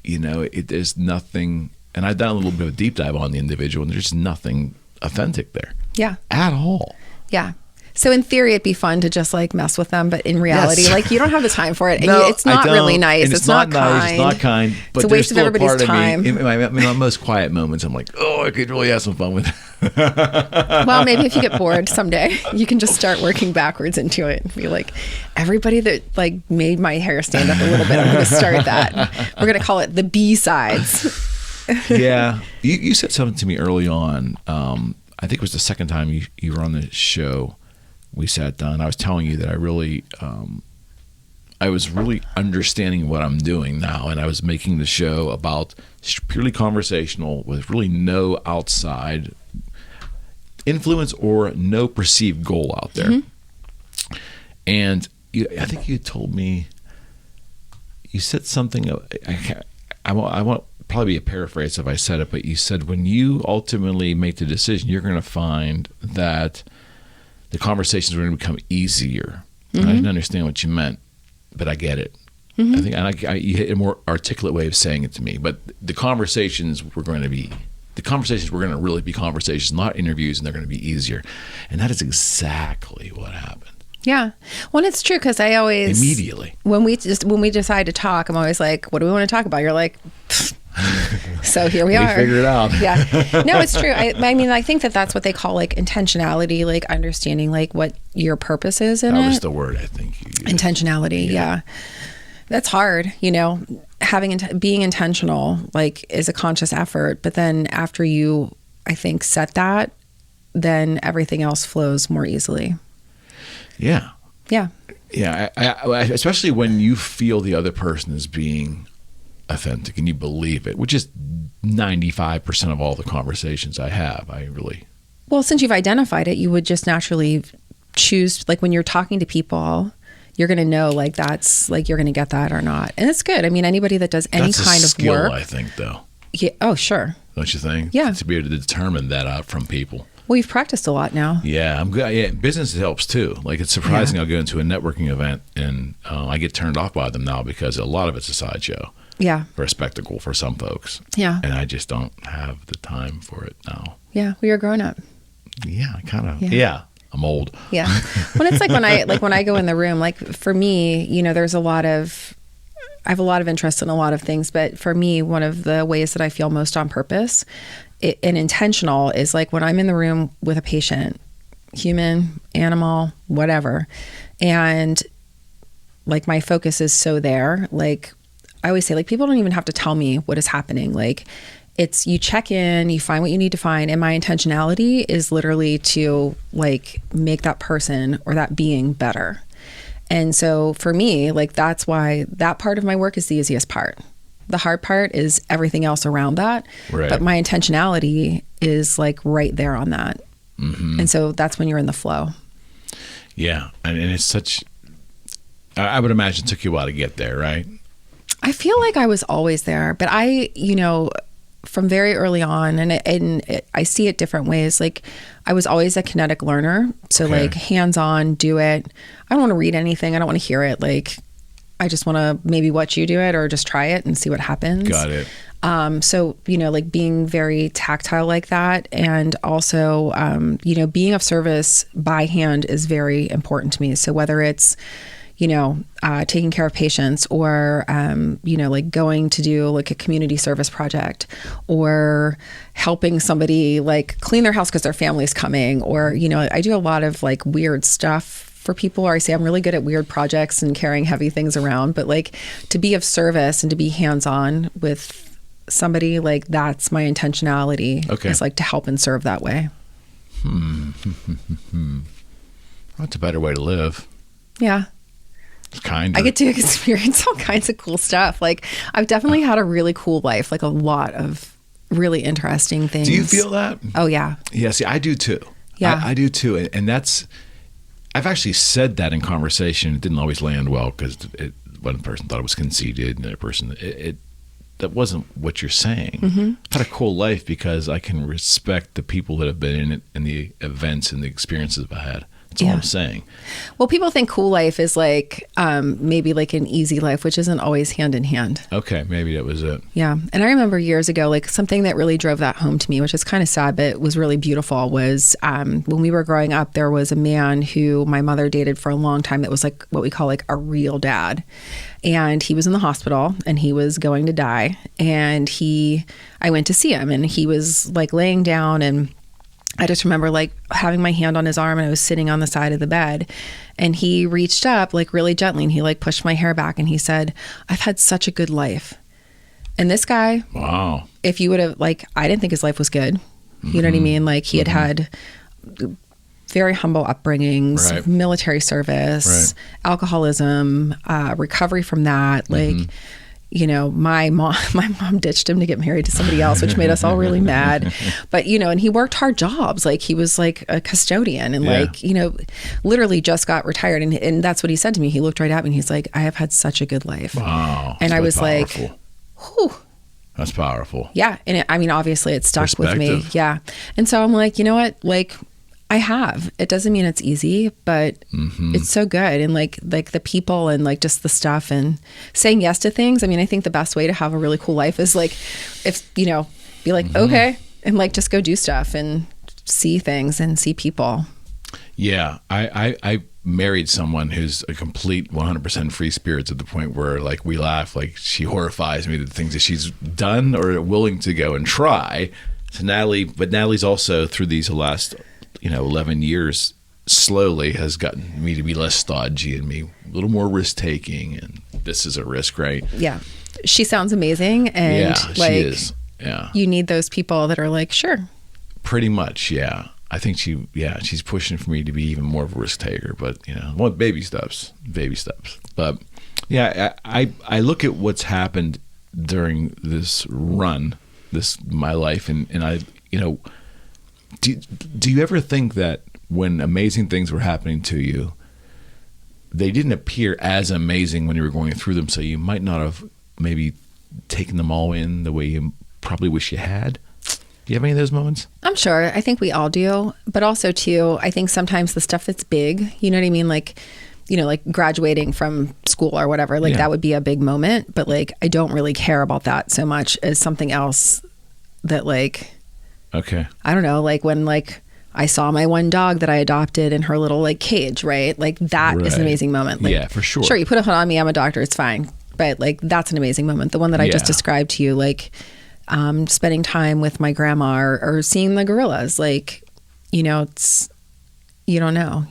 there's nothing, and I've done a little bit of a deep dive on the individual, and there's nothing authentic there. Yeah. At all. Yeah. So in theory, it'd be fun to just like mess with them, but in reality, like you don't have the time for it. No, it's not really nice. It's not kind. Nice. It's not kind. But it's a waste of everybody's time. In my most quiet moments, I'm like, oh, I could really have some fun with it. Well, maybe if you get bored someday, you can just start working backwards into it and be like, everybody that like made my hair stand up a little bit, I'm going to start that. We're going to call it the B-sides. Yeah. You said something to me early on. I think it was the second time you were on the show. We sat down. I was telling you that I was really understanding what I'm doing now, and I was making the show about purely conversational with really no outside influence or no perceived goal out there. Mm-hmm. And I think you told me, you said something. I won't probably be a paraphrase if I said it, but you said when you ultimately make the decision, you're going to find that the conversations are going to become easier. Mm-hmm. I didn't understand what you meant, but I get it. Mm-hmm. I think you hit a more articulate way of saying it to me. But the conversations were going to really be conversations, not interviews, and they're going to be easier. And that is exactly what happened. Yeah. Well, it's true because I always immediately when we decide to talk, I'm always like, "What do we want to talk about?" You're like. So here we are. We figured it out. Yeah. No, it's true. I mean, I think that's what they call like intentionality, like understanding like what your purpose is in it. That was the word I think you used. Intentionality. Yeah. That's hard, being intentional like is a conscious effort, but then after you, I think, set that, then everything else flows more easily. Yeah. Yeah. Yeah. I especially when you feel the other person is being authentic and you believe it, which is 95% of all the conversations I have. Well, since you've identified it, you would just naturally choose, like when you're talking to people, you're going to know like that's like you're going to get that or not. And it's good. I mean, anybody that does any kind of skill, work, I think, though. Yeah. Oh, sure. Don't you think? Yeah. To be able to determine that out from people. Well, you've practiced a lot now. Yeah, I'm good. Yeah, business helps too. Like it's surprising. I'll go into a networking event and I get turned off by them now because a lot of it's a sideshow. Yeah. For a spectacle for some folks. Yeah. And I just don't have the time for it now. Yeah. Well, you're a grown up. Yeah, kind of. Yeah. I'm old. Yeah. When it's like when I go in the room, like for me, I have a lot of interest in a lot of things, but for me, one of the ways that I feel most on purpose and intentional is like when I'm in the room with a patient, human, animal, whatever, and like my focus is so there, like I always say, like, people don't even have to tell me what is happening. Like, it's you check in, you find what you need to find. And my intentionality is literally to like make that person or that being better. And so for me, like, that's why that part of my work is the easiest part. The hard part is everything else around that. Right. But my intentionality is like right there on that. Mm-hmm. And so that's when you're in the flow. Yeah. And it's such, I would imagine it took you a while to get there, right? I feel like I was always there, but from very early on, and I see it different ways. Like I was always a kinetic learner. So like hands-on, do it. I don't want to read anything. I don't want to hear it. Like I just want to maybe watch you do it or just try it and see what happens. Got it. So, like being very tactile like that. And also, being of service by hand is very important to me. So whether it's, taking care of patients or, like going to do like a community service project or helping somebody like clean their house because their family's coming, or, I do a lot of like weird stuff for people, or I say I'm really good at weird projects and carrying heavy things around, but like to be of service and to be hands-on with somebody, like that's my intentionality. Okay. It's like to help and serve that way. That's a better way to live. Yeah. Kind I get to experience all kinds of cool stuff. Like I've definitely had a really cool life, like a lot of really interesting things. Do you feel that? Oh yeah. Yeah. See, I do too. Yeah. I do too. And that's, I've actually said that in conversation. It didn't always land well because one person thought it was conceited and the other person, that wasn't what you're saying. Mm-hmm. I've had a cool life because I can respect the people that have been in it and the events and the experiences I've had. That's all I'm saying. Well, people think cool life is like maybe like an easy life, which isn't always hand in hand. Okay, maybe that was it. Yeah. And I remember years ago, like something that really drove that home to me, which is kind of sad, but was really beautiful, was when we were growing up, there was a man who my mother dated for a long time that was like what we call like a real dad. And he was in the hospital and he was going to die. And I went to see him and he was like laying down, and I just remember like having my hand on his arm, and I was sitting on the side of the bed, and he reached up like really gently and he like pushed my hair back and he said, "I've had such a good life." And this guy, wow, if you would have like, I didn't think his life was good. You know what I mean? Like he had very humble upbringings, right. military service, right. alcoholism, recovery from that. Like, you know, my mom ditched him to get married to somebody else, which made us all really mad. But, you know, and he worked hard jobs. Like he was like a custodian and like, you know, literally just got retired. And that's what he said to me. He looked right at me and he's like, "I have had such a good life." Wow. And I was powerful. Like, whew. That's powerful. Yeah. And I mean, obviously it stuck with me. Yeah. And so I'm like, you know what? Like, I have. It doesn't mean it's easy, but it's so good. And like the people and like just the stuff and saying yes to things. I mean, I think the best way to have a really cool life is like, if, you know, be like, okay, and like just go do stuff and see things and see people. Yeah. I married someone who's a complete 100% free spirit to the point where like we laugh, like she horrifies me, the things that she's done or willing to go and try. So Natalie's also through these last 11 years slowly has gotten me to be less stodgy and me a little more risk taking, and this is a risk, right? Yeah. She sounds amazing, and yeah, like, she is. Yeah. You need those people that are like, sure. Pretty much, yeah. I think she's pushing for me to be even more of a risk taker, but baby steps. But yeah, I look at what's happened during this run, my life, and I, do you ever think that when amazing things were happening to you, they didn't appear as amazing when you were going through them, so you might not have maybe taken them all in the way you probably wish you had? Do you have any of those moments? I'm sure. I think we all do. But also, too, I think sometimes the stuff that's big, you know what I mean? Like, like graduating from school or whatever, like that would be a big moment. But like, I don't really care about that so much as something else that like, okay, I don't know, like when like I saw my one dog that I adopted in her little like cage, right? Like that is an amazing moment. Like, yeah, for sure. Sure, you put a hood on me, I'm a doctor, it's fine. But like, that's an amazing moment. The one that I just described to you, like, spending time with my grandma or seeing the gorillas, like, it's, you don't know,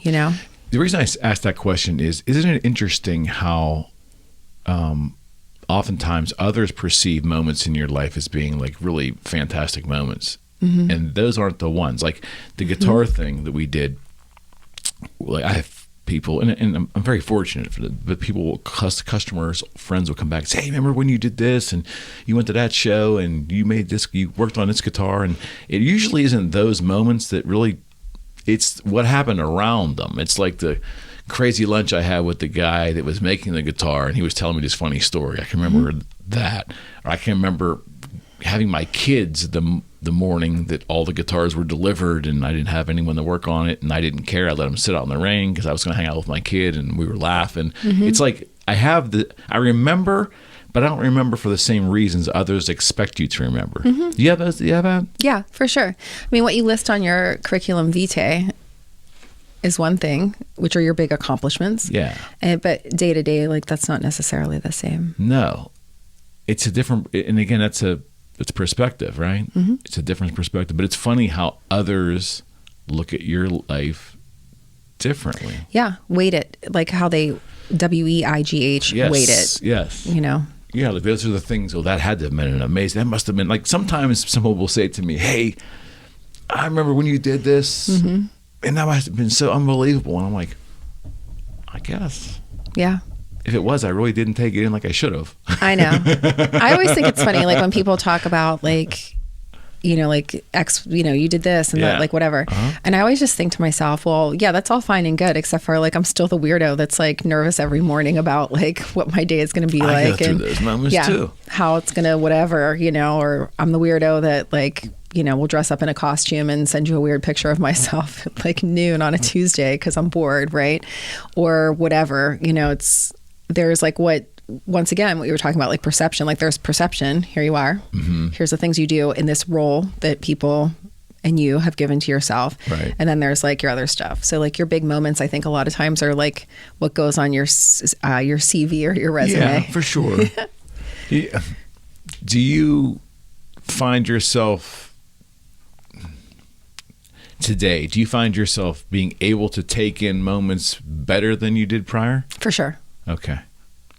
The reason I asked that question is, isn't it interesting how oftentimes others perceive moments in your life as being like really fantastic moments, and those aren't the ones. Like the guitar thing that we did, like I have people, and I'm very fortunate for that, but people, customers, friends will come back and say, "Hey, remember when you did this and you went to that show and you made this, you worked on this guitar?" And it usually isn't those moments that really, it's what happened around them. It's like the crazy lunch I had with the guy that was making the guitar, and he was telling me this funny story. I can remember that. Or I can remember having my kids the morning that all the guitars were delivered, and I didn't have anyone to work on it, and I didn't care. I let them sit out in the rain because I was going to hang out with my kid, and we were laughing. It's like I remember, but I don't remember for the same reasons others expect you to remember. Do you have those? Do you have that? Yeah, for sure. I mean, what you list on your curriculum vitae is one thing, which are your big accomplishments. Yeah. But day to day, like that's not necessarily the same. No, it's a different, and again, it's perspective, right? It's a different perspective, but it's funny how others look at your life differently. Yeah. Weight it, like how they WEIGH weight it. Yes. Yeah, like those are the things, that had to have been amazing. That must have been, like sometimes someone will say to me, "Hey, I remember when you did this, and that must have been so unbelievable." And I'm like, I guess. Yeah. If it was, I really didn't take it in like I should have. I know. I always think it's funny, like when people talk about like, like X, you did this and that, like whatever. And I always just think to myself, well, yeah, that's all fine and good, except for like, I'm still the weirdo that's like nervous every morning about like what my day is going to be like. I go through those moments too. How it's going to whatever, or I'm the weirdo that like we'll dress up in a costume and send you a weird picture of myself at like noon on a Tuesday because I'm bored, right? Or whatever, there's like once again, what you were talking about, like perception, like there's perception, here you are. Mm-hmm. Here's the things you do in this role that people and you have given to yourself. Right. And then there's like your other stuff. So like your big moments, I think a lot of times are like what goes on your CV or your resume. Yeah, for sure. Do you find yourself today, being able to take in moments better than you did prior? For sure. Okay.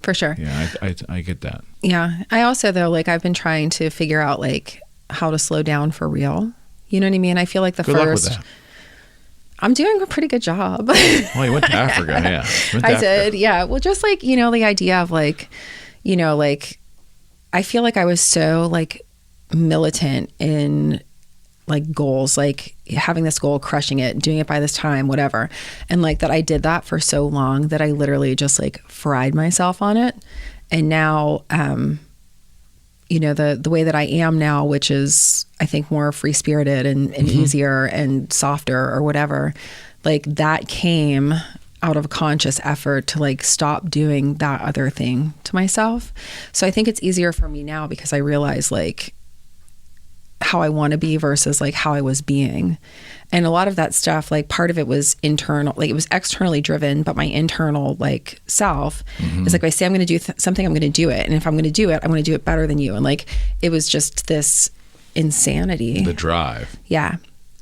For sure. Yeah, I get that. Yeah. I also, though, like I've been trying to figure out like how to slow down for real. You know what I mean? I feel like Good luck with that. I'm doing a pretty good job. Well, you went to Africa, yeah. I did, yeah. Well, just like, the idea of like, like I feel like I was so like militant in like goals, like having this goal, crushing it, doing it by this time, whatever. And like that I did that for so long that I literally just like fried myself on it. And now, the way that I am now, which is I think more free spirited and easier and softer or whatever, like that came out of a conscious effort to like stop doing that other thing to myself. So I think it's easier for me now because I realize like how I want to be versus like how I was being. And a lot of that stuff, like part of it was internal, like it was externally driven, but my internal like self is like, if I say I'm going to do something, I'm going to do it. And if I'm going to do it, I'm going to do it better than you. And like, it was just this insanity. The drive. Yeah.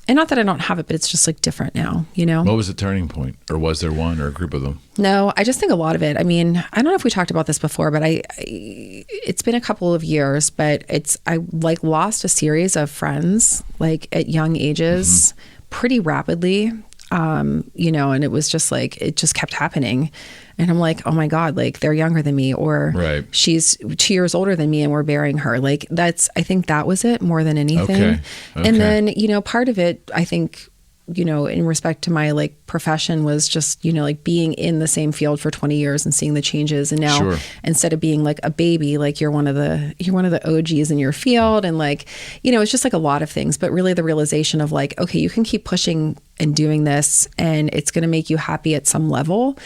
And not that I don't have it, but it's just like different now, What was the turning point? Or was there one or a group of them? No, I just think a lot of it. I mean, I don't know if we talked about this before, but it's been a couple of years, but I like lost a series of friends like at young ages pretty rapidly, and it was just like, it just kept happening. And I'm like, oh my God, like they're younger than me, or right. She's 2 years older than me and we're burying her. Like I think that was it more than anything. Okay. And then, part of it, I think, in respect to my like profession was just, like being in the same field for 20 years and seeing the changes. And now instead of being like a baby, like you're one of the OGs in your field. And like, it's just like a lot of things, but really the realization of like, okay, you can keep pushing and doing this and it's going to make you happy at some level.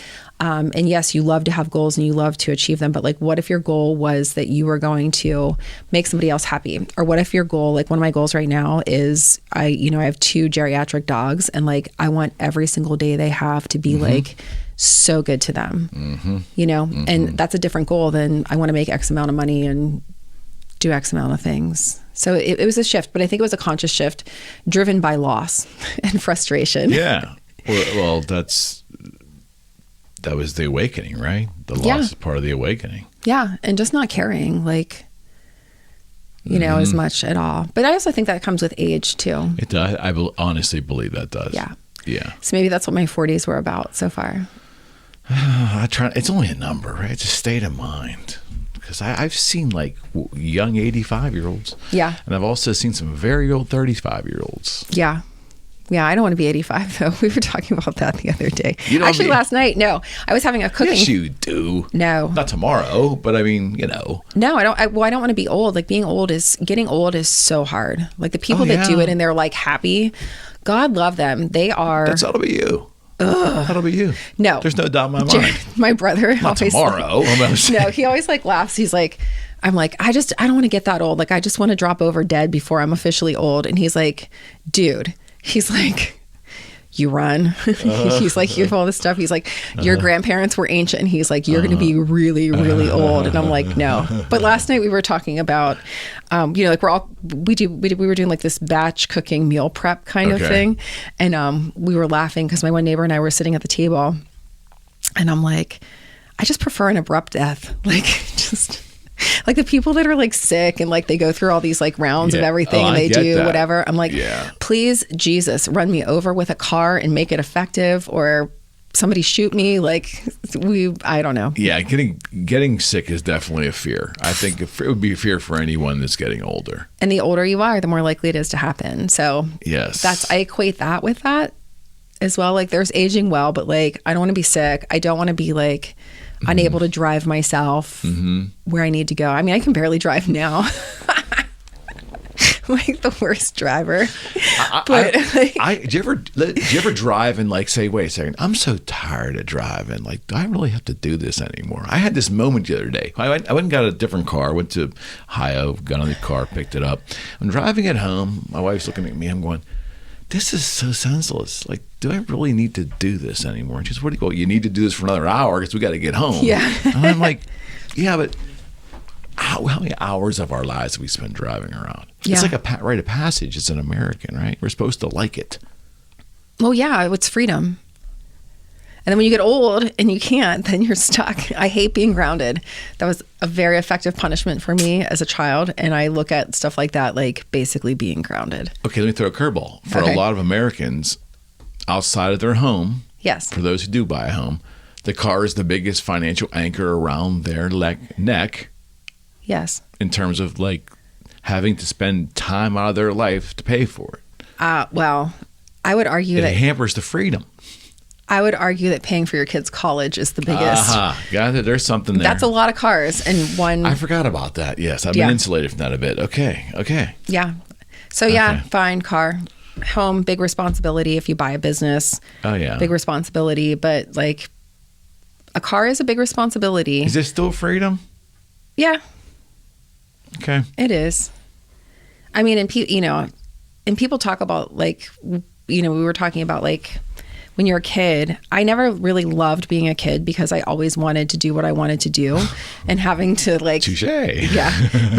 And yes, you love to have goals and you love to achieve them, but like, what if your goal was that you were going to make somebody else happy? Or what if your goal, like one of my goals right now is I have 2 geriatric dogs and like, I want every single day they have to be like so good to them, and that's a different goal than I want to make X amount of money and do X amount of things. So it was a shift, but I think it was a conscious shift driven by loss and frustration. Yeah. Well, that was the awakening, right? The loss is part of the awakening. Yeah. And just not caring, like, as much at all. But I also think that comes with age too. It does. I honestly believe that does. Yeah. Yeah. So maybe that's what my 40s were about so far. It's only a number, right? It's a state of mind. Because I've seen like young 85-year-olds. Yeah. And I've also seen some very old 35-year-olds. Yeah. Yeah, I don't want to be 85 though. We were talking about that the other day. Actually, last night. No, I was having a cooking. Yes, you do. No, not tomorrow. But I mean, No, I don't. I don't want to be old. Like getting old is so hard. Like the people that do it and they're like happy. God love them. They are. That'll be you. That'll be you. No, there's no doubt in my mind. My brother. Not always tomorrow. No, he always like laughs. He's like, I'm like, I don't want to get that old. Like I just want to drop over dead before I'm officially old. And he's like, dude. He's like, you run. He's like, you have all this stuff. He's like, your grandparents were ancient. And he's like, you're going to be really, really old. And I'm like, no. But last night we were talking about, like we were doing like this batch cooking meal prep kind of thing. And we were laughing because my one neighbor and I were sitting at the table. And I'm like, I just prefer an abrupt death. Like just... Like the people that are like sick and like they go through all these like rounds of everything and they do whatever. I'm like, please, Jesus, run me over with a car and make it effective, or somebody shoot me. Like I don't know. Yeah, getting sick is definitely a fear. I think it would be a fear for anyone that's getting older. And the older you are, the more likely it is to happen. So yes, I equate that with that as well. Like there's aging well, but like I don't want to be sick. I don't want to be like unable to drive myself where I need to go. I mean, I can barely drive now. like the worst driver. Did you ever drive and like say, wait a second, I'm so tired of driving. Like, do I really have to do this anymore? I had this moment the other day. I went and got a different car. Went to Ohio, got on the car, picked it up. I'm driving it home. My wife's looking at me. I'm going, this is so senseless. Like, do I really need to do this anymore? And she's, what do you go? You need to do this for another hour because we got to get home. Yeah. And I'm like, yeah, but how many hours of our lives do we spend driving around? Yeah. It's like a rite of passage. It's an American, right? We're supposed to like it. Well, yeah, it's freedom. And then when you get old and you can't, then you're stuck. I hate being grounded. That was a very effective punishment for me as a child. And I look at stuff like that, like basically being grounded. Okay, let me throw a curveball. For a lot of Americans, outside of their home, yes, for those who do buy a home, the car is the biggest financial anchor around their neck. Yes. In terms of like having to spend time out of their life to pay for it. Well, I would argue that it hampers the freedom. I would argue that paying for your kids' college is the biggest. Got it. There's something there. That's a lot of cars and one. I forgot about that. Yes, I've been insulated from that a bit. Okay. Yeah. So yeah, fine, car. Home, big responsibility if you buy a business. Oh yeah. Big responsibility, but like a car is a big responsibility. Is this still freedom? Yeah. Okay. It is. I mean, and people talk about like, we were talking about like when you're a kid, I never really loved being a kid because I always wanted to do what I wanted to do and having to like, touché. Yeah,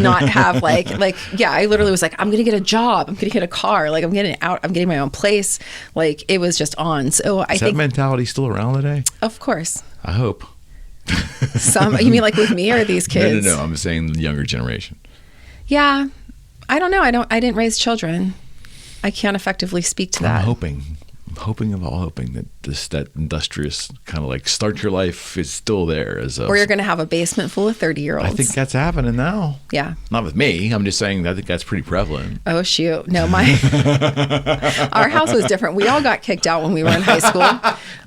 not have I literally was like, I'm going to get a job. I'm going to get a car. Like I'm getting out. I'm getting my own place. Like it was just on. So I think that mentality still around today? Of course. I hope. You mean like with me or these kids? No. I'm saying the younger generation. Yeah. I don't know. I didn't raise children. I can't effectively speak to that. I'm hoping that that industrious kind of like start your life is still there. Or you're going to have a basement full of 30-year-olds. I think that's happening now. Yeah. Not with me. I'm just saying I think that's pretty prevalent. Oh, shoot. No, our house was different. We all got kicked out when we were in high school.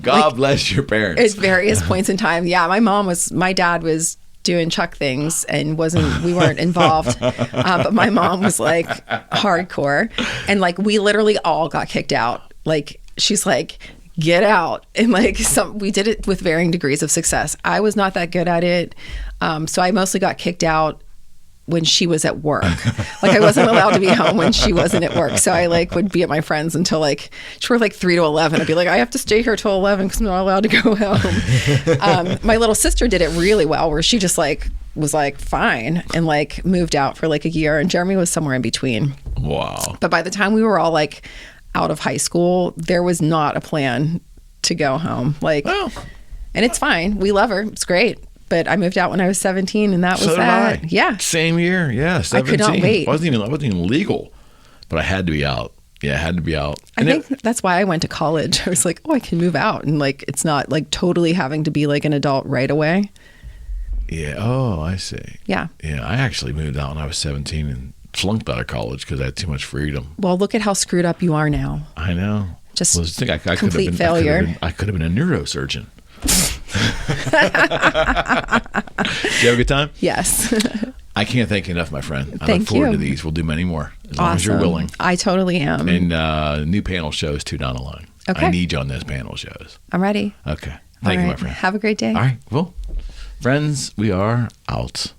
God bless your parents. At various points in time. Yeah, my dad was doing Chuck things and we weren't involved. But my mom was like hardcore. And like we literally all got kicked out. Like she's like, get out. And like we did it with varying degrees of success. I was not that good at it. So I mostly got kicked out when she was at work. Like I wasn't allowed to be home when she wasn't at work. So I like would be at my friends until like, she worked like 3 to 11. I'd be like, I have to stay here till 11 because I'm not allowed to go home. My little sister did it really well where she just like was like fine and like moved out for like a year, and Jeremy was somewhere in between. Wow. But by the time we were all like out of high school, there was not a plan to go home. Like, and it's fine. We love her. It's great. But I moved out when I was 17, and that was that. Did I. Yeah. Same year. Yeah. 17. I could not wait. I wasn't even legal, but I had to be out. Yeah, I had to be out. And I think that's why I went to college. I was like, I can move out. And like, it's not like totally having to be like an adult right away. Yeah. Oh, I see. Yeah. Yeah. I actually moved out when I was 17 and flunked out of college because I had too much freedom. Well, look at how screwed up you are now. I know. Just I complete failure. I could have been a neurosurgeon. Did you have a good time? Yes. I can't thank you enough, my friend. I Thank look forward you. to these. We'll do many more as long as you're willing. I totally am. And new panel shows too down the line. Okay. I need you on those panel shows. I'm ready. Okay. Thank you, my friend. Have a great day. All right. Well, friends, we are out.